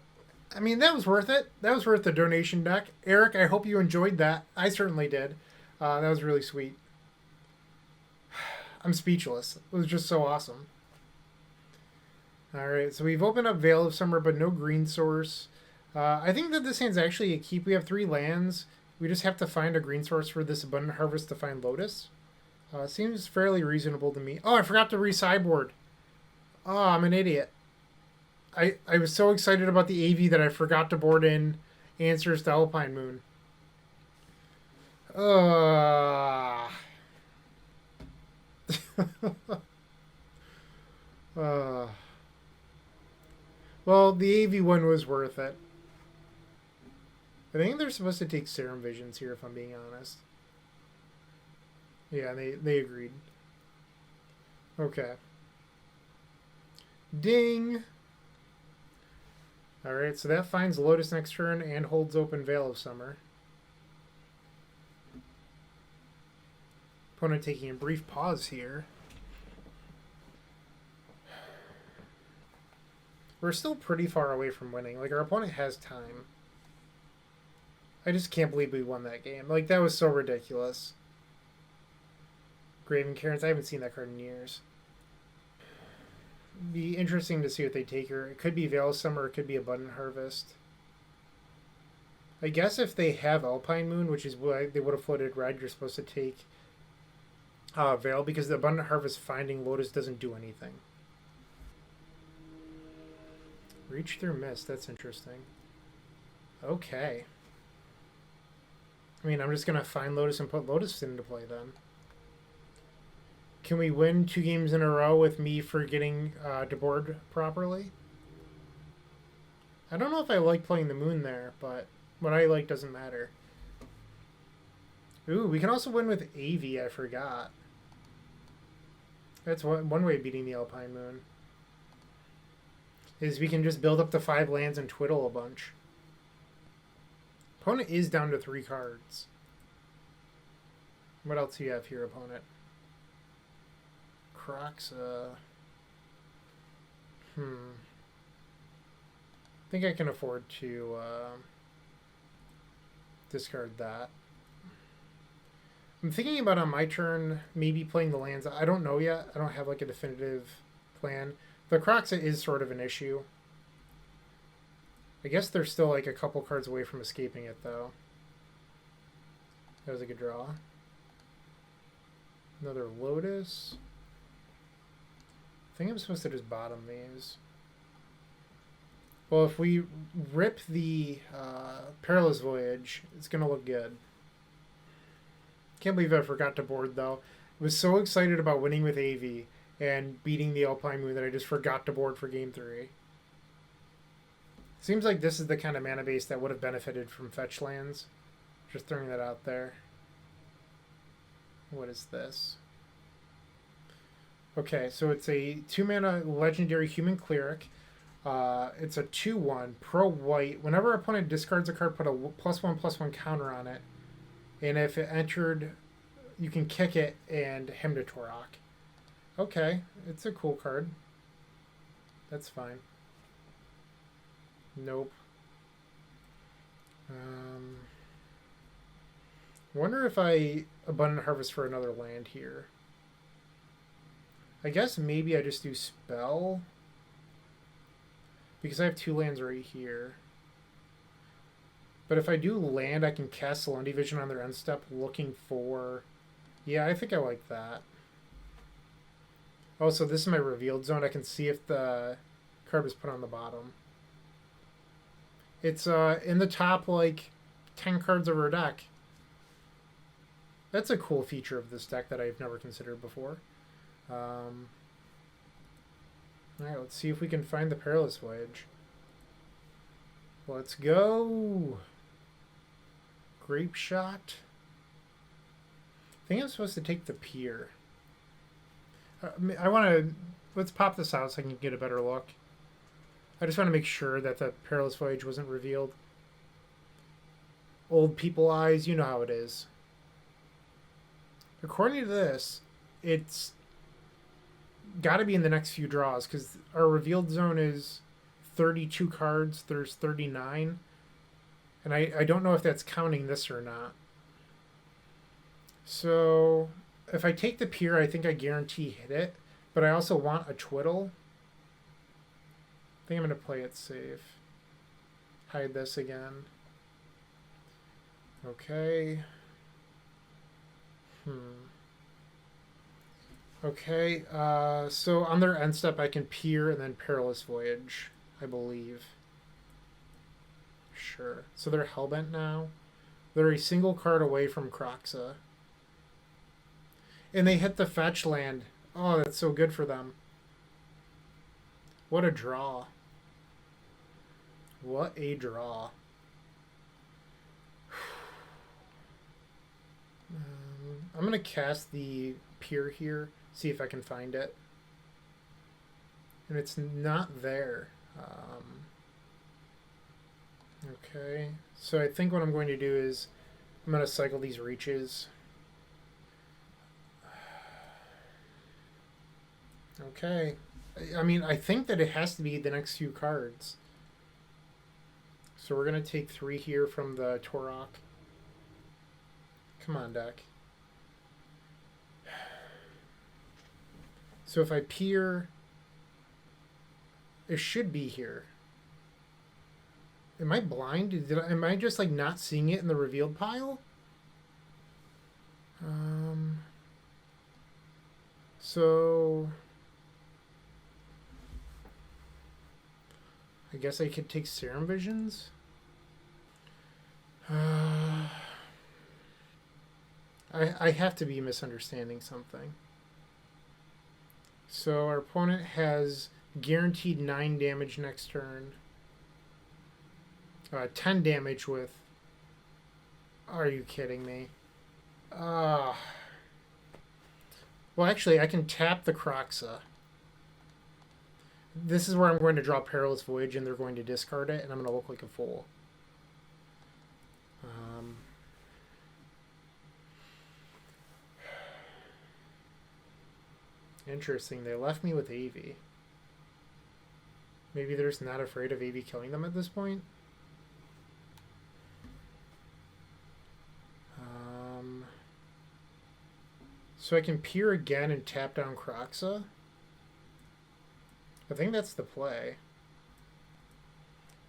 I mean, that was worth it. That was worth the donation deck. Eric, I hope you enjoyed that. I certainly did. That was really sweet. I'm speechless. It was just so awesome. Alright, so we've opened up Veil of Summer, but no green source. I think that this hand's actually a keep. We have 3 lands. We just have to find a green source for this Abundant Harvest to find Lotus. Seems fairly reasonable to me. Oh, I forgot to re-sideboard. Oh, I'm an idiot. I was so excited about the Aeve that I forgot to board in Answers to Alpine Moon. Uh, uh, well, the Aeve one was worth it. I think they're supposed to take Serum Visions here, if I'm being honest. Yeah, they agreed. Okay. Ding! Alright, so that finds Lotus next turn and holds open Veil of Summer. Opponent taking a brief pause here. We're still pretty far away from winning. Like, our opponent has time. I just can't believe we won that game. Like, that was so ridiculous. Graven Cairns, I haven't seen that card in years. Be interesting to see what they take here. It could be Veil of Summer, it could be Abundant Harvest. I guess if they have Alpine Moon, which is why they would have floated red, you're supposed to take Veil, because the Abundant Harvest finding Lotus doesn't do anything. Reach through Mist, that's interesting. Okay. I mean, I'm just going to find Lotus and put Lotus into play then. Can we win 2 games in a row with me forgetting to board properly? I don't know if I like playing the moon there, but what I like doesn't matter. Ooh, we can also win with Aeve, I forgot. That's one way of beating the Alpine Moon. Is we can just build up to 5 lands and twiddle a bunch. Opponent is down to 3 cards. What else do you have here, opponent? Crocs, I think I can afford to discard that. I'm thinking about on my turn maybe playing the lands. I don't know yet. I don't have like a definitive plan. The Crocs is sort of an issue. I guess they're still like a couple cards away from escaping it though. That was a good draw. Another Lotus. I think I'm supposed to just bottom these. Well, if we rip the Perilous Voyage, it's going to look good. Can't believe I forgot to board, though. I was so excited about winning with Aeve and beating the Alpine Moon that I just forgot to board for Game 3. Seems like this is the kind of mana base that would have benefited from fetch lands. Just throwing that out there. What is this? Okay, so it's a 2-mana legendary human cleric. It's a 2/1 pro white. Whenever an opponent discards a card, put a +1/+1 counter on it. And if it entered, you can kick it and Hymn to Torok. Okay, it's a cool card. That's fine. Nope. Wonder if I Abundant Harvest for another land here. I guess maybe I just do Spell. Because I have 2 lands right here. But if I do land, I can cast Salon Vision on their end step looking for... Yeah, I think I like that. Oh, so this is my revealed zone. I can see if the card was put on the bottom. It's in the top, like, 10 cards of our deck. That's a cool feature of this deck that I've never considered before. Alright, let's see if we can find the Perilous Voyage. Let's go! Grape Shot. I think I'm supposed to take the Pier. I want to... Let's pop this out so I can get a better look. I just want to make sure that the Perilous Voyage wasn't revealed. Old people eyes, you know how it is. According to this, it's got to be in the next few draws because our revealed zone is 32 cards. There's 39. And I don't know if that's counting this or not. So if I take the Pier, I think I guarantee hit it. But I also want a Twiddle. I think I'm going to play it safe. Hide this again. Okay. Okay, so on their end step I can Pier and then Perilous Voyage, I believe. Sure. So they're Hellbent now. They're a single card away from Kroxa. And they hit the fetch land. Oh, that's so good for them. What a draw. What a draw. I'm going to cast the Pier here, see if I can find it. And it's not there. Okay, so I think what I'm going to do is I'm going to cycle these reaches. Okay. I mean, I think that it has to be the next few cards. So we're going to take 3 here from the Torok. Come on, deck. So if I Pier, it should be here. Am I blind? Am I just like not seeing it in the revealed pile? So I guess I could take Serum Visions. I have to be misunderstanding something. So our opponent has guaranteed 9 damage next turn. 10 damage with... Are you kidding me? Well, actually, I can tap the Kroxa. This is where I'm going to draw Perilous Voyage, and they're going to discard it, and I'm going to look like a fool. Interesting. They left me with Aeve. Maybe they're just not afraid of Aeve killing them at this point? So I can Pier again and tap down Kroxa. I think that's the play.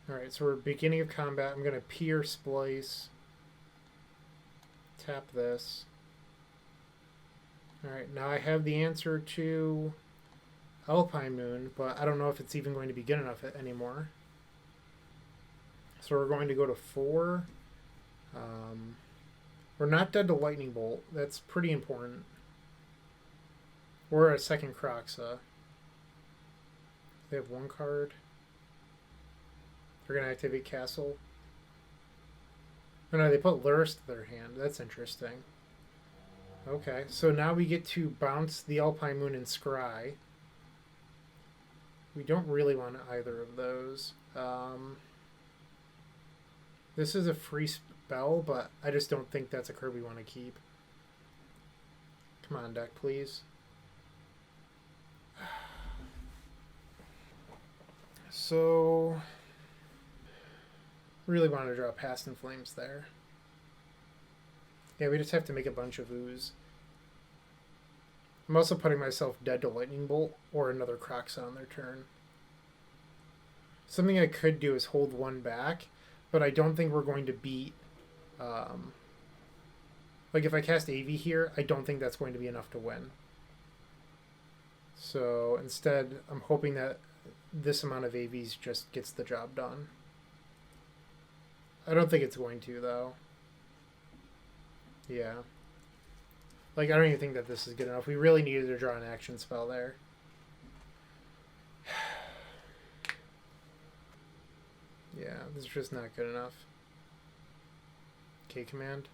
Alright, so we're beginning of combat. I'm going to Pier, Splice. Tap this. Alright, now I have the answer to Alpine Moon, but I don't know if it's even going to be good enough anymore. So we're going to go to 4. We're not dead to Lightning Bolt. That's pretty important. We're a second Kroxa. They have 1 card. They're going to activate Castle. Oh no, they put Lurrus to their hand. That's interesting. Okay, so now we get to bounce the Alpine Moon and Scry. We don't really want either of those. This is a free spell, but I just don't think that's a card we want to keep. Come on, deck, please. So, really want to draw Past in Flames there. Yeah, we just have to make a bunch of ooze. I'm also putting myself dead to Lightning Bolt or another Kroxa on their turn. Something I could do is hold 1 back, but I don't think we're going to beat... like if I cast Aeve here, I don't think that's going to be enough to win. So instead, I'm hoping that this amount of Aves just gets the job done. I don't think it's going to, though. Yeah. Like, I don't even think that this is good enough. We really needed to draw an action spell there. Yeah, this is just not good enough. K command.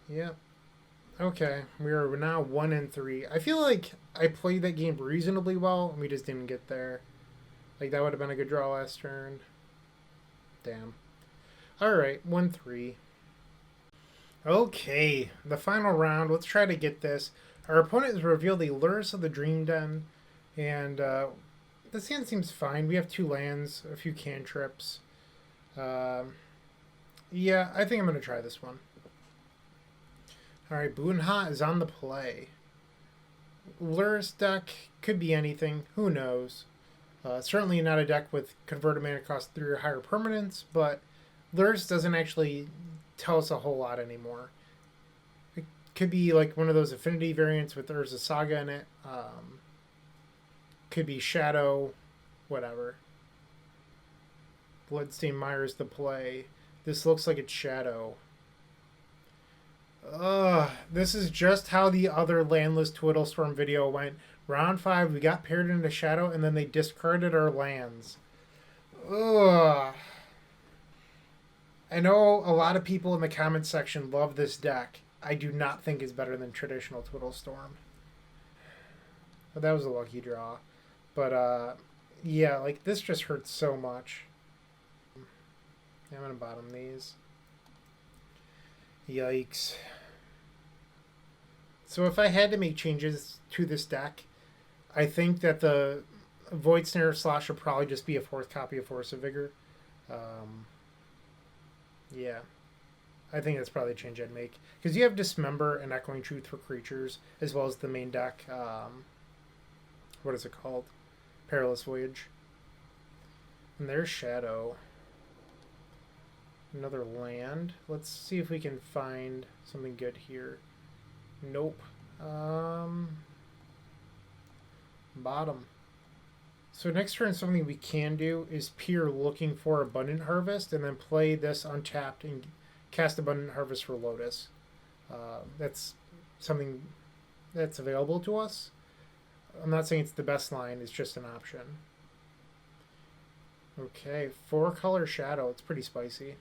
Yep. Okay, we are now 1-3. I feel like I played that game reasonably well, and we just didn't get there. Like, that would have been a good draw last turn. Damn. Alright, 1-3. Okay, the final round. Let's try to get this. Our opponent has revealed the Lures of the Dream Den, and this hand seems fine. We have 2 lands, a few cantrips. Yeah, I think I'm going to try this one. Alright, Boonha is on the play. Lures deck could be anything. Who knows? Certainly not a deck with converted mana cost 3 or higher permanents, but Lures doesn't actually tell us a whole lot anymore. It could be like one of those affinity variants with Urza Saga in it. Could be Shadow, whatever. Bloodstained Mire's the play. This looks like it's Shadow. This is just how the other Landless Twiddle Storm video went. Round 5, we got paired into Shadow, and then they discarded our lands. Ugh. I know a lot of people in the comments section love this deck. I do not think it's better than traditional Twiddle Storm. But that was a lucky draw. But, yeah, like, this just hurts so much. I'm going to bottom these. Yikes. So if I had to make changes to this deck, I think that the Void Snare Slash should probably just be a 4th copy of Force of Vigor. Yeah. I think that's probably a change I'd make. Because you have Dismember and Echoing Truth for creatures, as well as the main deck. What is it called? Perilous Voyage. And there's Shadow. Another land. Let's see if we can find something good here. Nope. Bottom. So next turn, something we can do is peer looking for Abundant Harvest and then play this untapped and cast Abundant Harvest for Lotus. That's something that's available to us. I'm not saying it's the best line, it's just an option. Okay, 4-color Shadow. It's pretty spicy.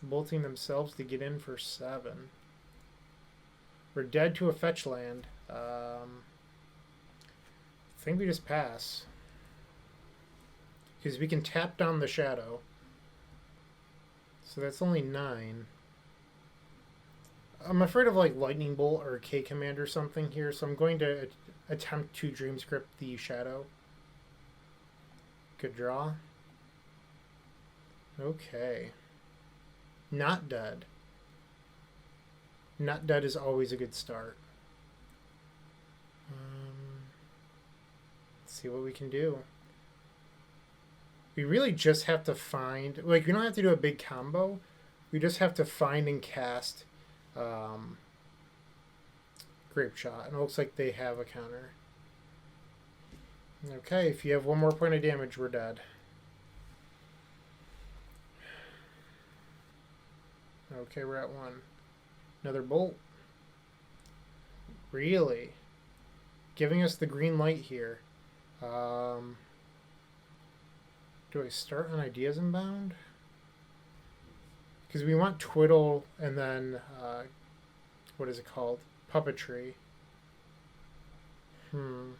Bolting themselves to get in for 7. We're dead to a fetch land. I think we just pass. Because we can tap down the Shadow. So that's only 9. I'm afraid of like Lightning Bolt or K Command or something here, so I'm going to attempt to Dream Script the Shadow. Good draw. Okay. Not dead. Not dead is always a good start. Let's see what we can do. We really just have to find... Like, we don't have to do a big combo. We just have to find and cast Grape Shot. And it looks like they have a counter. Okay, if you have 1 more point of damage, we're dead. Okay, we're at 1. Another bolt. Really? Giving us the green light here. Do I start on Ideas Inbound? Because we want Twiddle and then, what is it called? Puppetry. I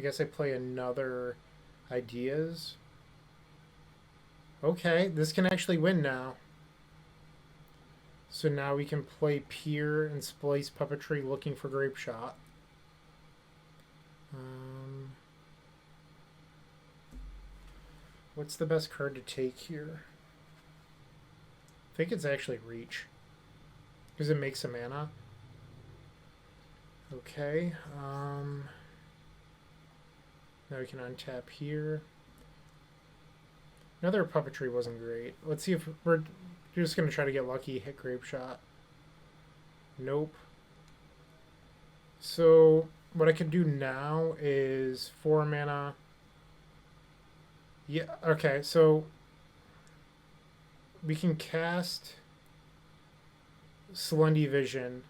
guess I play another Ideas. Okay, this can actually win now. So now we can play Peer and Splice Puppetry looking for Grape Shot. What's the best card to take here? I think it's actually Reach. Because it makes a mana. Okay. Now we can untap here. Another Puppetry wasn't great. Let's see if we're just going to try to get lucky, hit Grape Shot. Nope. So what I could do now is 4 mana. Yeah, okay, so we can cast Slendy Vision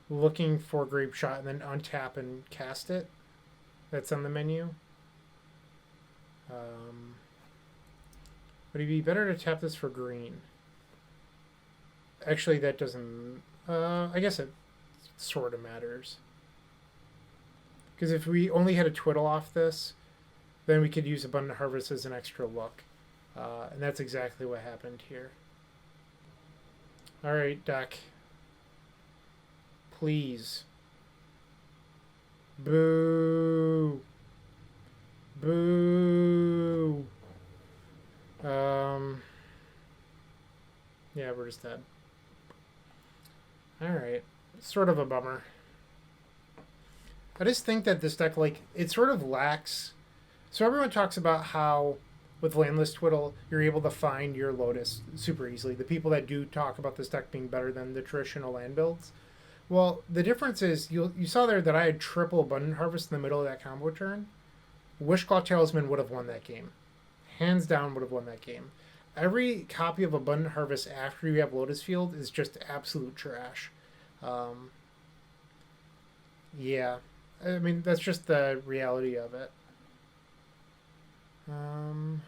looking for Grape Shot and then untap and cast it. That's on the menu. Would it be better to tap this for green? Actually, that doesn't... I guess it sort of matters. Because if we only had a Twiddle off this, then we could use Abundant Harvest as an extra look. And that's exactly what happened here. Alright, deck. Please. Boo. Boo. Yeah, we're just dead. Alright. Sort of a bummer. I just think that this deck, like, it sort of lacks... So everyone talks about how, with Landless Twiddle, you're able to find your Lotus super easily. The people that do talk about this deck being better than the traditional land builds. Well, the difference is, you saw there that I had triple Abundant Harvest in the middle of that combo turn. Wishclaw Talisman would have won that game. Hands down would have won that game. Every copy of Abundant Harvest after you have Lotus Field is just absolute trash. Yeah. I mean, that's just the reality of it. Let's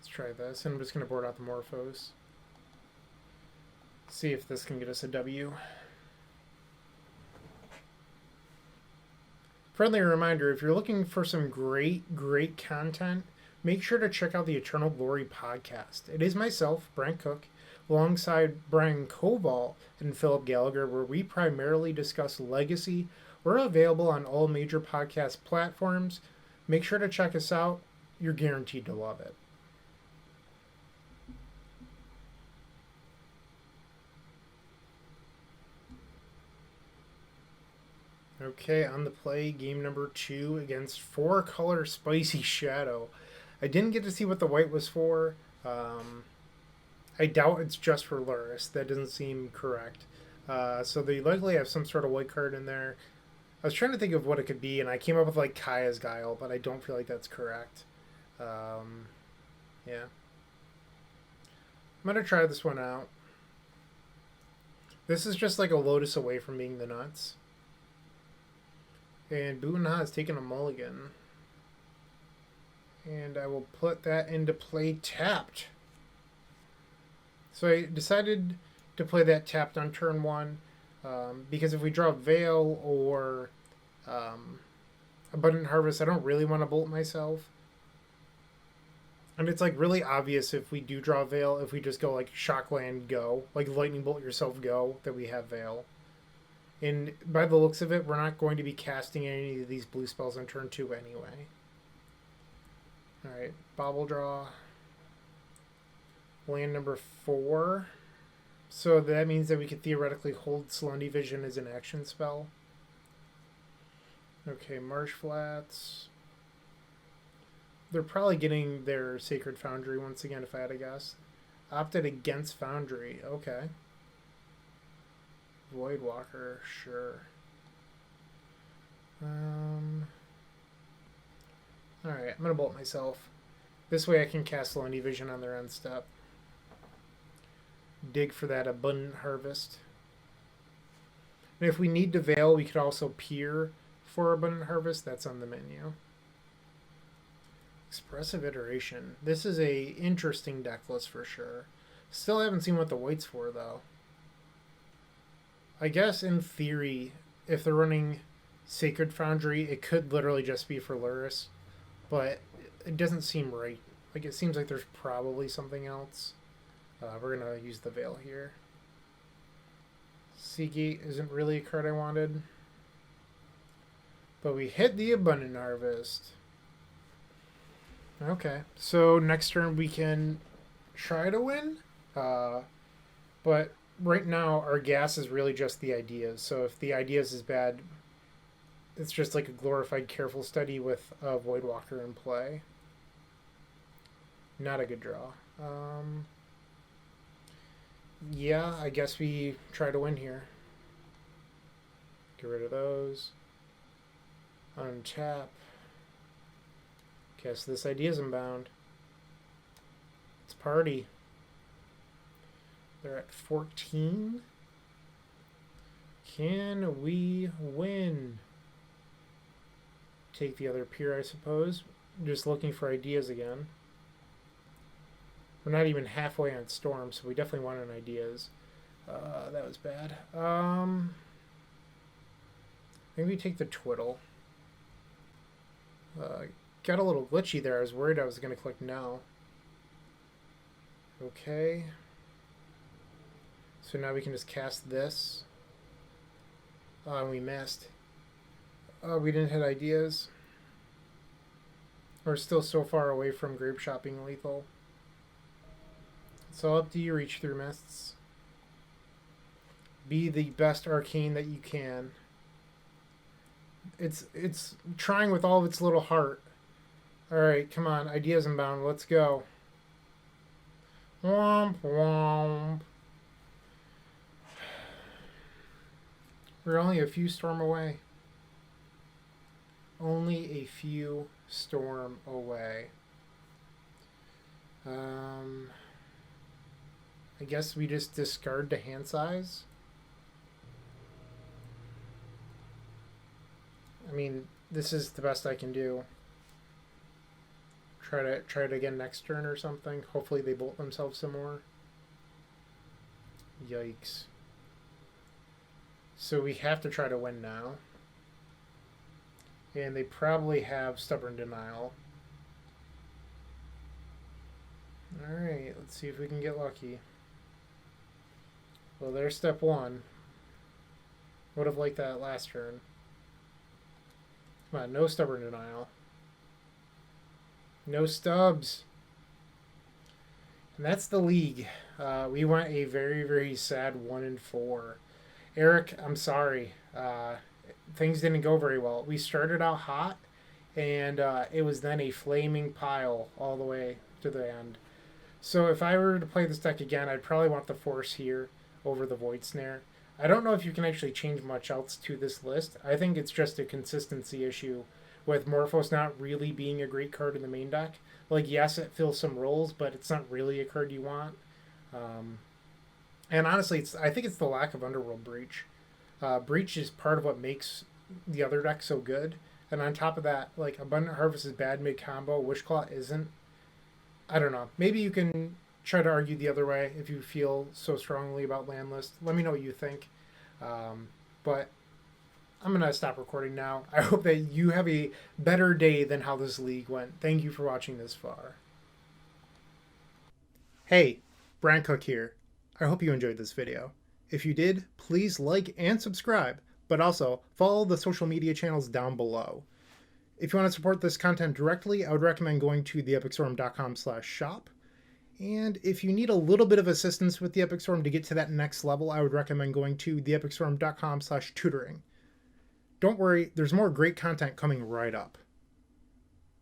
try this. And I'm just going to board out the Morphos. See if this can get us a W. Friendly reminder, if you're looking for some great content, make sure to check out the Eternal Glory podcast. It is myself, Bryant Cook, alongside Brian Koval and Philip Gallagher, where we primarily discuss Legacy. We're available on all major podcast platforms. Make sure to check us out. You're guaranteed to love it. Okay, on the play, game number 2 against 4-color Spicy Shadow. I didn't get to see what the white was for. I doubt it's just for Luris. That doesn't seem correct. So they likely have some sort of white card in there. I was trying to think of what it could be, and I came up with like Kaya's Guile, but I don't feel like that's correct. Yeah. I'm going to try this one out. This is just like a Lotus away from being the nuts. And Boonha has taken a mulligan. And I will put that into play tapped. So I decided to play that tapped on turn 1. Because if we draw Veil or Abundant Harvest, I don't really want to bolt myself. And it's like really obvious if we do draw Veil, if we just go like Shockland go, like Lightning Bolt yourself go, that we have Veil. And by the looks of it, we're not going to be casting any of these blue spells on turn 2 anyway. Alright, Bobble Draw. Land number 4. So that means that we could theoretically hold Selene Vision as an action spell. Okay, Marsh Flats. They're probably getting their Sacred Foundry once again, if I had to guess. Opted against Foundry. Okay. Voidwalker, sure. Alright, I'm going to bolt myself. This way I can cast Selene Vision on their end step. Dig for that Abundant Harvest. And if we need to Veil, we could also peer for Abundant Harvest. That's on the menu. Expressive Iteration. This is a interesting deck list for sure. Still haven't seen what the white's for, though. I guess in theory, if they're running Sacred Foundry, it could literally just be for Luris. But it doesn't seem right. Like, it seems like there's probably something else. We're going to use the Veil here. Seagate isn't really a card I wanted. But we hit the Abundant Harvest. Okay, so next turn we can try to win. But right now our gas is really just the ideas. So if the ideas is bad, it's just like a glorified Careful Study with a Voidwalker in play. Not a good draw. Yeah, I guess we try to win here. Get rid of those. Untap. Okay, so this idea's inbound. It's party. They're at 14. Can we win? Take the other peer, I suppose. Just looking for ideas again. We're not even halfway on Storm, so we definitely wanted ideas. That was bad. Maybe we take the Twiddle. Got a little glitchy there. I was worried I was going to click no. Okay. So now we can just cast this. We missed. We didn't hit ideas. We're still so far away from Grape Shopping lethal. It's all up to you, Reach Through Mists. Be the best arcane that you can. It's trying with all of its little heart. Alright, come on. Ideas inbound. Let's go. Womp womp. We're only a few storm away. Only a few storm away. I guess we just discard the hand size. I mean, this is the best I can do. Try it again next turn or something. Hopefully they bolt themselves some more. Yikes. So we have to try to win now. And they probably have Stubborn Denial. Alright, let's see if we can get lucky. Well, there's step one. Would have liked that last turn. Come on, no Stubborn Denial. No stubs. And that's the league. We went a very, very sad 1-4. Eric, I'm sorry. Things didn't go very well. We started out hot, and it was then a flaming pile all the way to the end. So if I were to play this deck again, I'd probably want the Force here over the Void Snare. I don't know if you can actually change much else to this list. I think it's just a consistency issue with Morphos not really being a great card in the main deck. Like, yes, it fills some roles, but it's not really a card you want. And honestly, I think it's the lack of Underworld Breach. Breach is part of what makes the other deck so good. And on top of that, like, Abundant Harvest is bad mid-combo, Wishclaw isn't. I don't know. Maybe you can try to argue the other way if you feel so strongly about Landless. Let me know what you think. But I'm going to stop recording now. I hope that you have a better day than how this league went. Thank you for watching this far. Hey, Bryant Cook here. I hope you enjoyed this video. If you did, please like and subscribe, but also follow the social media channels down below. If you want to support this content directly, I would recommend going to theepicstorm.com/shop. And if you need a little bit of assistance with the Epic Storm to get to that next level, I would recommend going to theepicstorm.com/tutoring. Don't worry, there's more great content coming right up.